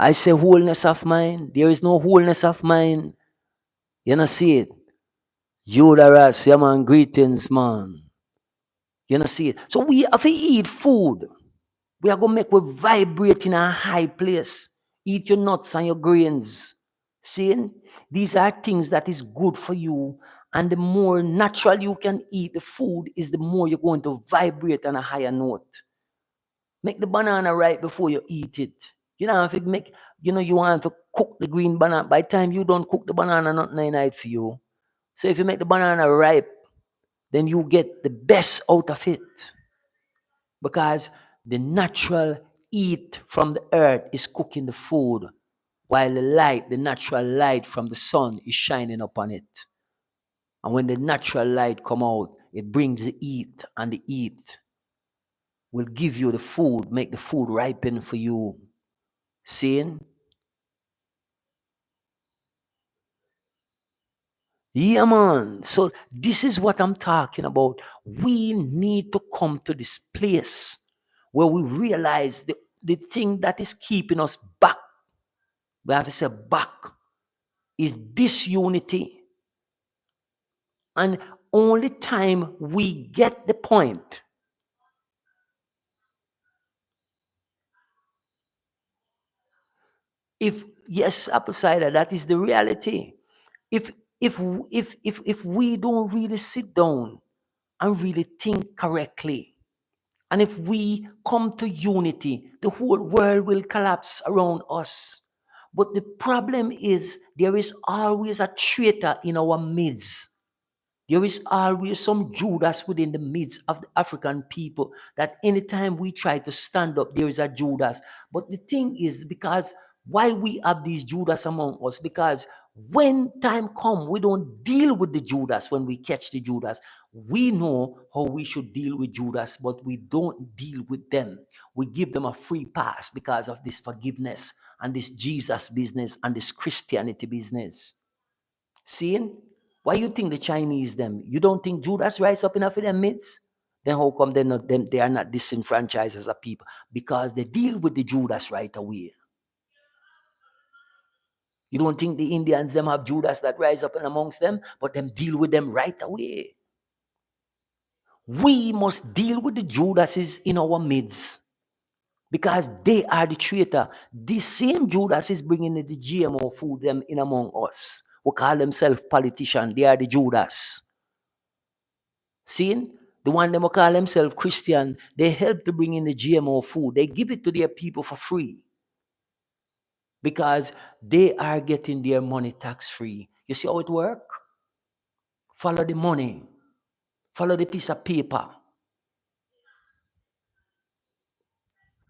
I say wholeness of mind. There is no wholeness of mind. You know, see it. Uterus, yeah, man. Greetings, man. You know, see it. So we have to eat food. We are going to make we vibrate in a high place. Eat your nuts and your grains. See? These are things that is good for you. And the more natural you can eat the food is the more you're going to vibrate on a higher note. Make the banana right before you eat it. You know, if you make, you want to cook the green banana. By the time you don't cook the banana, nothing night for you. So if you make the banana ripe, then you get the best out of it. Because the natural heat from the earth is cooking the food, while the natural light from the sun is shining upon it. And when the natural light come out, it brings the heat, and the heat will give you the food, make the food ripen for you. Seeing? Yeah, man. So this is what I'm talking about. We need to come to this place where we realize the thing that is keeping us back, we have to say back, is disunity. And only time we get the point, if yes, apple cider, that is the reality. If if we don't really sit down and really think correctly, and if we come to unity, the whole world will collapse around us. But the problem is there is always a traitor in our midst. There is always some Judas within the midst of the African people, that anytime we try to stand up, there is a Judas. But the thing is, because why we have these Judas among us? Because when time comes, we don't deal with the Judas when we catch the Judas. We know how we should deal with Judas, but we don't deal with them. We give them a free pass because of this forgiveness and this Jesus business and this Christianity business. Seeing? Why you think the Chinese them? You don't think Judas rise up enough in their midst? Then how come they are not disenfranchised as a people? Because they deal with the Judas right away. You don't think the Indians them have Judas that rise up in amongst them, but them deal with them right away. We must deal with the Judases in our midst, because they are the traitor. The same Judas is bringing the GMO food them in among us, who call themselves politicians. They are the Judas. Seeing? The one them who call themselves Christian, they help to bring in the GMO food. They give it to their people for free because they are getting their money tax free. You see how it works? Follow the money. Follow the piece of paper.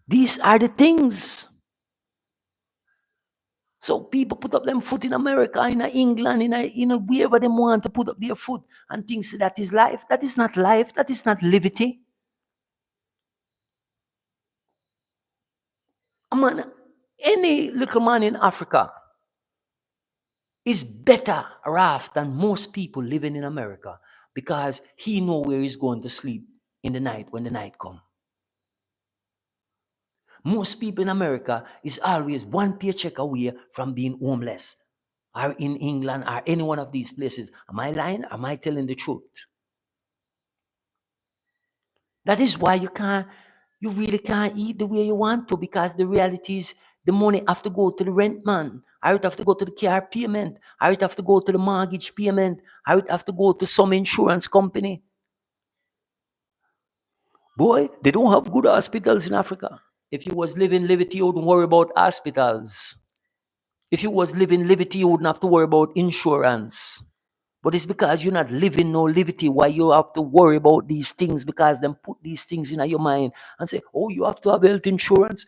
These are the things. So people put up them foot in America, in England, in wherever they want to put up their foot and thinks that is life. That is not life. That is not livity. Man, any little man in Africa, is better off than most people living in America because he know where he's going to sleep in the night when the night come. Most people in America is always one paycheck away from being homeless, or in England, or any one of these places. Am I lying? Am I telling the truth? That is why you really can't eat the way you want to, because the reality is the money have to go to the rent man, or it have to go to the car payment, or it have to go to the mortgage payment, or it have to go to some insurance company. Boy, they don't have good hospitals in Africa. If you was living Livity, you wouldn't worry about hospitals. If you was living Livity, you wouldn't have to worry about insurance. But it's because you're not living no liberty why you have to worry about these things, because them put these things in your mind and say, oh, you have to have health insurance.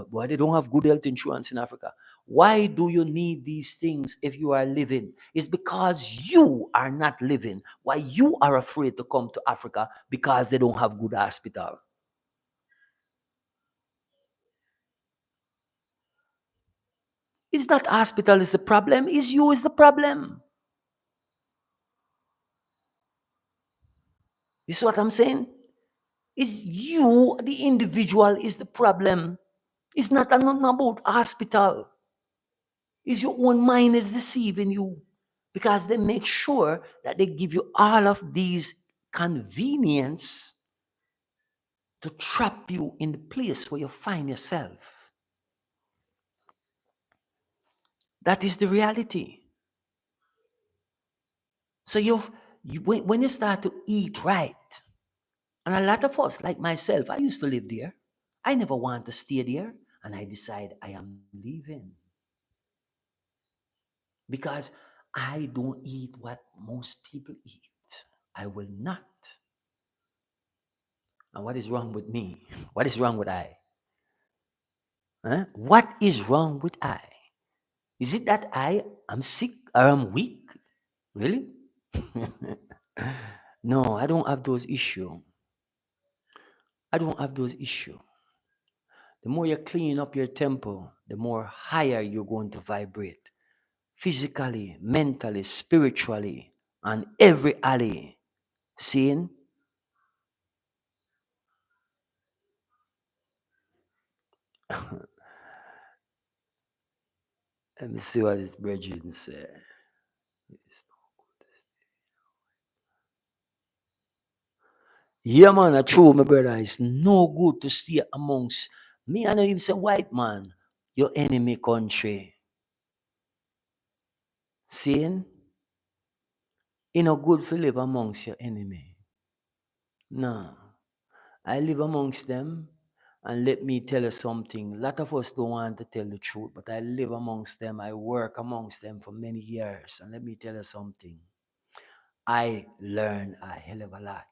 Why they don't have good health insurance in Africa? Why do you need these things if you are living? It's because you are not living. Why you are afraid to come to Africa? Because they don't have good hospital. It's not hospital is the problem, it's you is the problem. You see what I'm saying? It's you, the individual, is the problem. It's not about hospital. It's your own mind is deceiving you, because they make sure that they give you all of these convenience to trap you in the place where you find yourself. That is the reality. So when you start to eat right, and a lot of us, like myself, I used to live there. I never want to stay there, and I decide I am leaving. Because I don't eat what most people eat. I will not. And what is wrong with me? What is wrong with I? Huh? What is wrong with I? Is it that I am sick or I'm weak? Really? No, I don't have those issues. I don't have those issues. The more you clean up your temple, the more higher you're going to vibrate. Physically, mentally, spiritually, and every alley. Seeing? Let me see what this brethren say. Yeah, man, a true, my brother. It's no good to stay amongst me. I know you say white man, your enemy country. Saying, it's no good to live amongst your enemy. No. I live amongst them, and let me tell you something. A lot of us don't want to tell the truth, but I live amongst them. I work amongst them for many years. And let me tell you something. I learn a hell of a lot.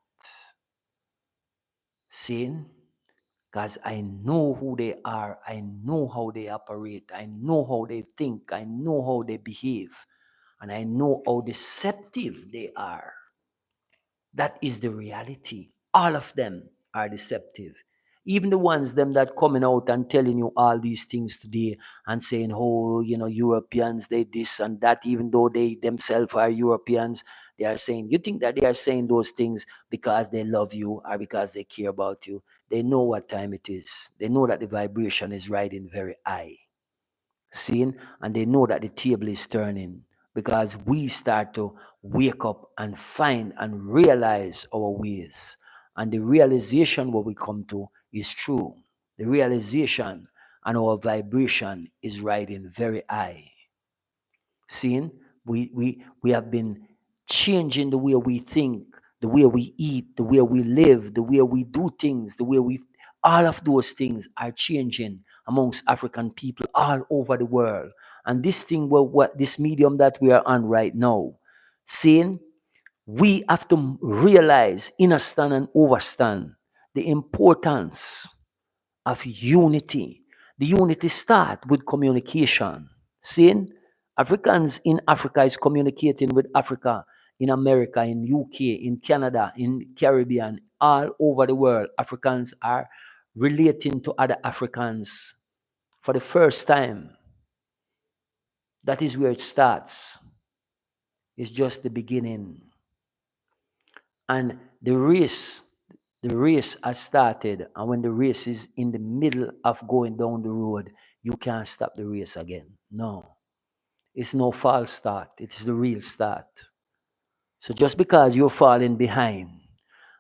Seeing? Because I know who they are. I know how they operate. I know how they think. I know how they behave. And I know how deceptive they are. That is the reality. All of them are deceptive. Even the ones them that coming out and telling you all these things today and saying, oh, Europeans, they this and that, even though they themselves are Europeans, they are saying, you think that they are saying those things because they love you or because they care about you? They know what time it is. They know that the vibration is riding very high. Seeing, and they know that the table is turning, because we start to wake up and find and realize our ways. And the realization what we come to is true. The realization and our vibration is riding very high. Seeing, we have been changing the way we think, the way we eat, the way we live, the way we do things, the way we, all of those things are changing amongst African people all over the world. And this thing, what this medium that we are on right now, seeing, we have to realize, understand, and overstand the importance of unity. The unity start with communication. Seeing, Africans in Africa is communicating with Africa in America, in UK, in Canada, in Caribbean, all over the world. Africans are relating to other Africans for the first time. That is where it starts. It's just the beginning. And the race has started. And when the race is in the middle of going down the road, you can't stop the race again. No. It's no false start. It is the real start. So just because you're falling behind,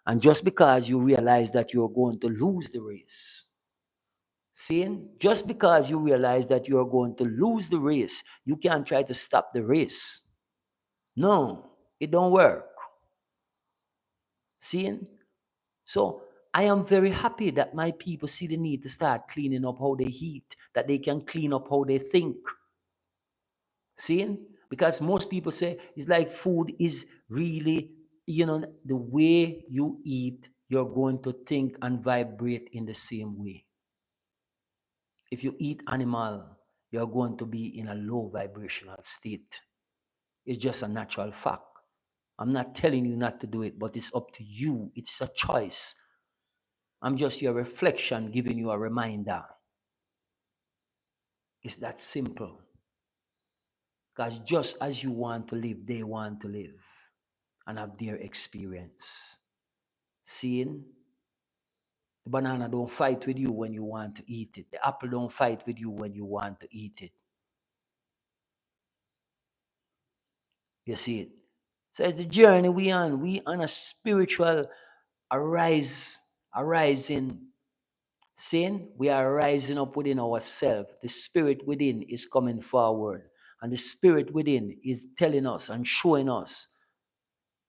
and just because you realize that you're going to lose the race, seeing, just because you realize that you're going to lose the race, you can't try to stop the race. No, it don't work. Seeing? So I am very happy that my people see the need to start cleaning up how they eat, that they can clean up how they think. Seeing? Because most people say it's like food is really, the way you eat, you're going to think and vibrate in the same way. If you eat animal, you're going to be in a low vibrational state. It's just a natural fact. I'm not telling you not to do it, but it's up to you. It's a choice. I'm just your reflection, giving you a reminder. It's that simple. Because just as you want to live, they want to live and have their experience. Seeing? The banana don't fight with you when you want to eat it. The apple don't fight with you when you want to eat it. You see it? So it's the journey we on. We on a spiritual arising. Seeing? We are rising up within ourselves. The spirit within is coming forward. And the spirit within is telling us and showing us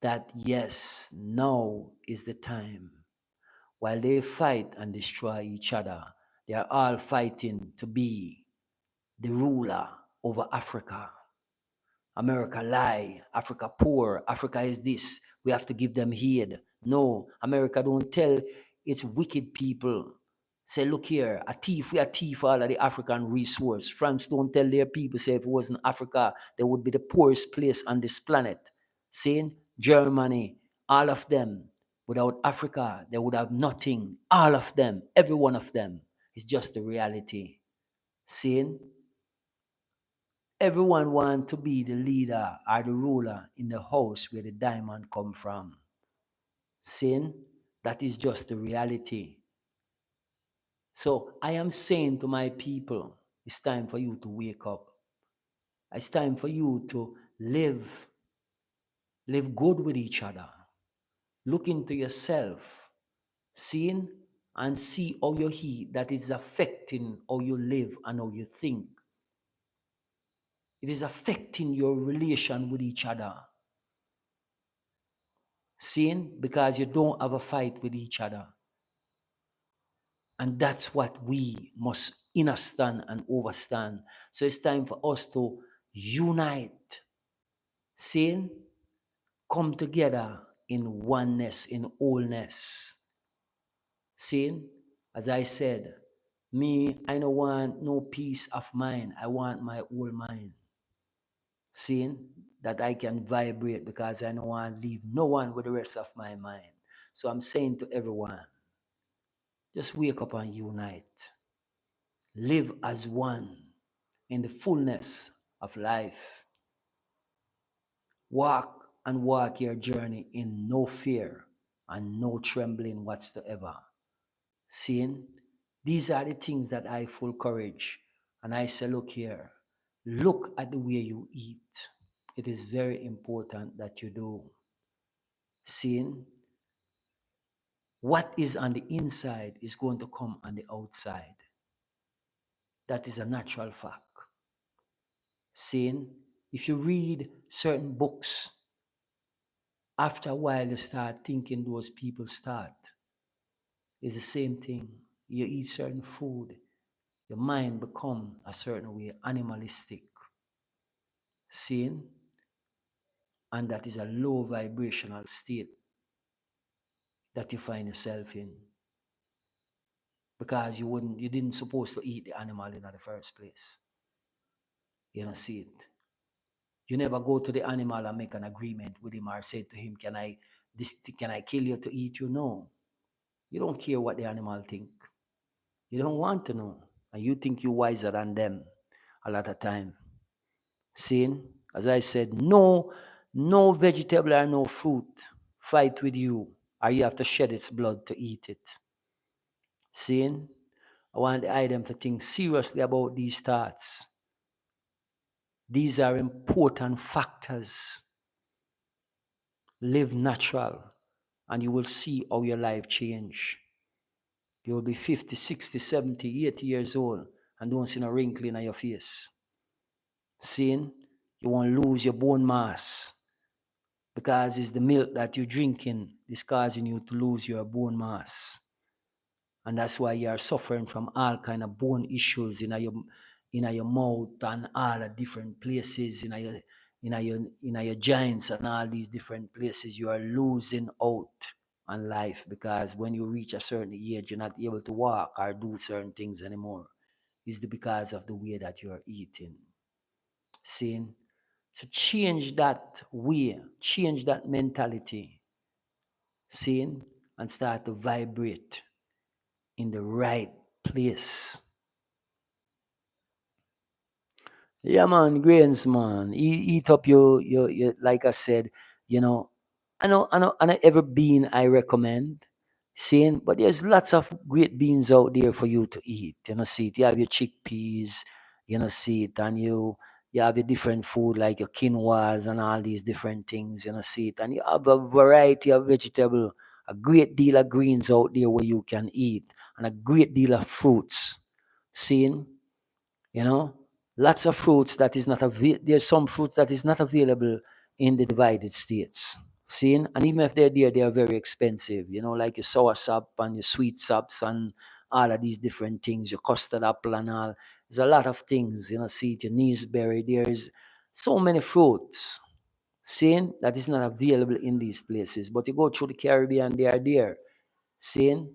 that yes, now is the time. While they fight and destroy each other, they are all fighting to be the ruler over Africa. America lie, Africa poor, Africa is this, we have to give them aid. No, America don't tell its wicked people, say, look here, we are thief all of the African resource. France don't tell their people, say, if it wasn't Africa, they would be the poorest place on this planet. Saying Germany, all of them, without Africa, they would have nothing. All of them, every one of them. It's just the reality. Saying everyone want to be the leader or the ruler in the house where the diamond come from. Sin, that is just the reality. So I am saying to my people, it's time for you to wake up. It's time for you to live good with each other. Look into yourself, seeing and see how you eat that is affecting how you live and how you think. It is affecting your relation with each other. Seeing, because you don't have a fight with each other. And that's what we must understand and overstand. So it's time for us to unite. Seeing, come together in oneness, in wholeness. Seeing, as I said, I don't want no peace of mind. I want my whole mind. Seeing that I can vibrate because I don't want to leave no one with the rest of my mind. So I'm saying to everyone, just wake up and unite. Live as one in the fullness of life. Walk and walk your journey in no fear and no trembling whatsoever. Seeing, these are the things that I full courage. And I say, look here, look at the way you eat. It is very important that you do. Seeing, what is on the inside is going to come on the outside. That is a natural fact. Seeing, if you read certain books, after a while you start thinking those people start. It's the same thing. You eat certain food, your mind become a certain way animalistic. Seeing? And that is a low vibrational state that you find yourself in. Because you didn't supposed to eat the animal in the first place. You don't see it. You never go to the animal and make an agreement with him or say to him, can I kill you to eat you? No. You don't care what the animal think. You don't want to know. And you think you're wiser than them a lot of time. See, as I said, no vegetable or no fruit fight with you, or you have to shed its blood to eat it. See, I want the item to think seriously about these thoughts. These are important factors. Live natural, and you will see how your life change. You will be 50, 60, 70, 80 years old and don't see no wrinkle in your face. Seeing, you won't lose your bone mass because it's the milk that you're drinking is causing you to lose your bone mass. And that's why you are suffering from all kind of bone issues in your mouth and all the different places in your joints and all these different places. You are losing out on life because when you reach a certain age, you're not able to walk or do certain things anymore. It's because of the way that you are eating. Seeing? So change that way, change that mentality. Seeing? And start to vibrate in the right place. Yeah, man, grains, man. Eat up your like I said, you know, I know every bean I recommend, saying, but there's lots of great beans out there for you to eat. See it. You have your chickpeas, see it, and you have your different food like your quinoas and all these different things, see it. And you have a variety of vegetable, a great deal of greens out there where you can eat, and a great deal of fruits. Seeing? you know Lots of fruits that is not there's some fruits that is not available in the divided states, seeing, and even if they're there, they are very expensive, like your sour sap and your sweet saps and all of these different things, your custard apple and all. There's a lot of things, see it, your gooseberry. There's so many fruits, seeing, that is not available in these places, but you go through the Caribbean, they are there, seeing.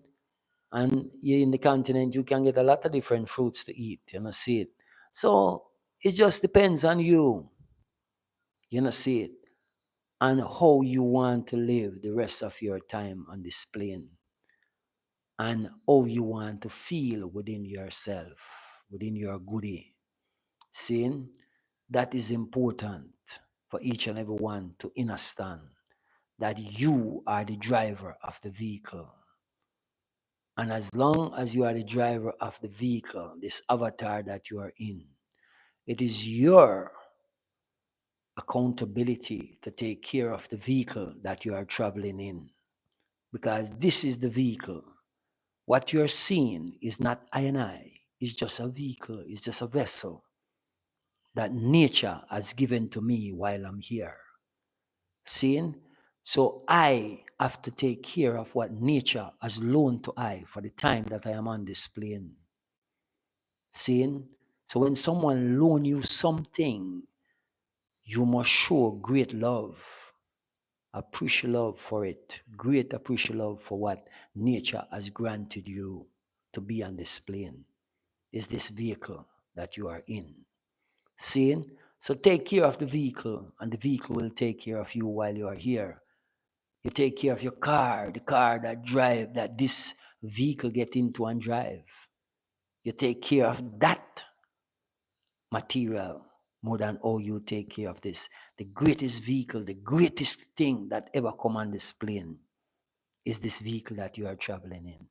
And you in the continent, you can get a lot of different fruits to eat, see it. So it just depends on you, see it, and how you want to live the rest of your time on this plane, and how you want to feel within yourself, within your goodie. Seeing? That is important for each and every one to understand that you are the driver of the vehicle. And as long as you are the driver of the vehicle, this avatar that you are in, it is your accountability to take care of the vehicle that you are traveling in. Because this is the vehicle. What you're seeing is not I and I, it's just a vehicle, it's just a vessel that nature has given to me while I'm here. Seeing? So I have to take care of what nature has loaned to I for the time that I am on this plane. Seeing? So when someone loan you something, you must show great love, appreciate love for it, great appreciate love for what nature has granted you to be on this plane. Is this vehicle that you are in. Seeing? So take care of the vehicle, and the vehicle will take care of you while you are here. You take care of your car, the car that this vehicle get into and drive. You take care of that material more than how you take care of this. The greatest vehicle, the greatest thing that ever come on this plane is this vehicle that you are traveling in.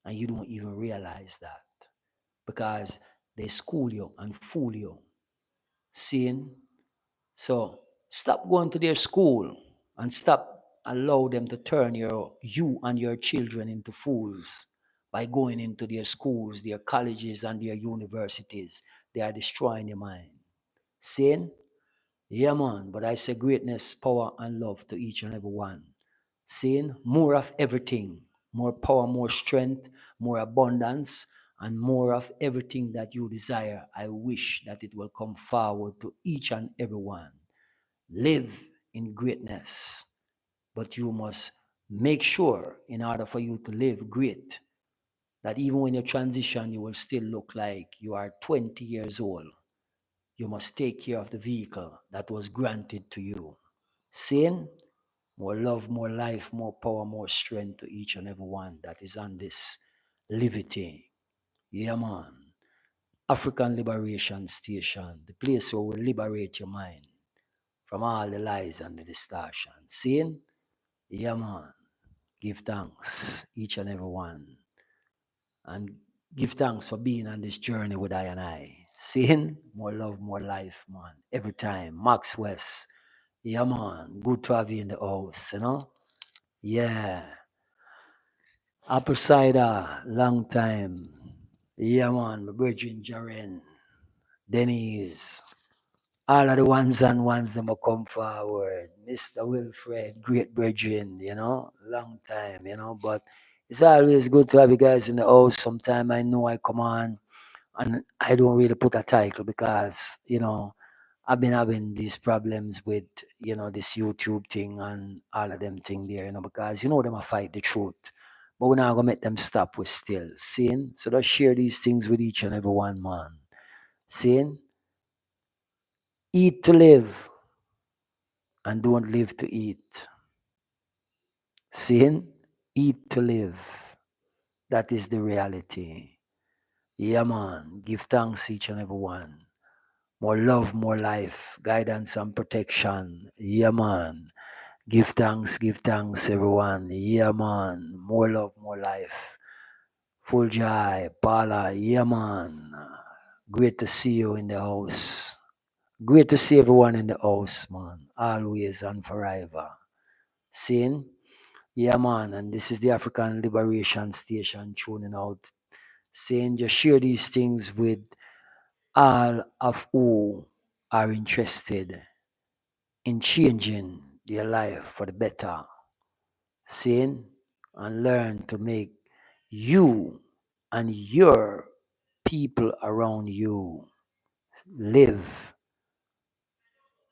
And you don't even realize that because they school you and fool you. Seeing? So stop going to their school and stop allow them to turn you and your children into fools by going into their schools, their colleges, and their universities. They are destroying your mind. Sin? Yeah, man. But I say greatness, power, and love to each and every one. Saying more of everything, more power, more strength, more abundance, and more of everything that you desire. I wish that it will come forward to each and every one. Live in greatness, but you must make sure, in order for you to live great, that even when you transition, you will still look like you are 20 years old. You must take care of the vehicle that was granted to you. Saying more love, more life, more power, more strength to each and every one that is on this livity. Yeah, man. African Liberation Station, the place where we liberate your mind from all the lies and the distortion. Seeing? Yeah, man. Give thanks, each and every one. And give thanks for being on this journey with I and I. Seeing? More love, more life, man. Every time. Max West. Yeah, man. Good to have you in the house, you know? Yeah. Apple cider, long time. Yeah, man. My brethren, Jaren, Denny's. All of the ones and ones that will come forward. Mr. Wilfred, great brethren, long time, but it's always good to have you guys in the house. Sometime I know I come on and I don't really put a title because, I've been having these problems with, this YouTube thing and all of them thing there, because them I fight the truth. But we're not gonna make them stop, we're still seeing. So let's share these things with each and every one, man. Seeing? Eat to live and don't live to eat. Seeing? Eat to live. That is the reality. Yeah, man. Give thanks each and every one. More love, more life, guidance and protection. Yeah, man. Give thanks, everyone. Yeah, man. More love, more life. Full joy, Paula. Yeah, man. Great to see you in the house. Great to see everyone in the house, man. Always and forever. Seeing? Yeah, man. And this is the African Liberation Station tuning out. Saying just share these things with all of who are interested in changing their life for the better. Seeing? And learn to make you and your people around you live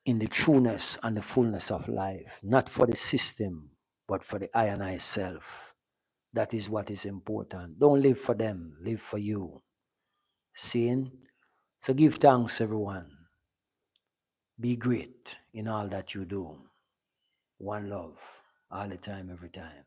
in the trueness and the fullness of life, not for the system, but for the I and I self. That is what is important. Don't live for them, live for you. Seeing? So give thanks, everyone. Be great in all that you do. One love, all the time, every time.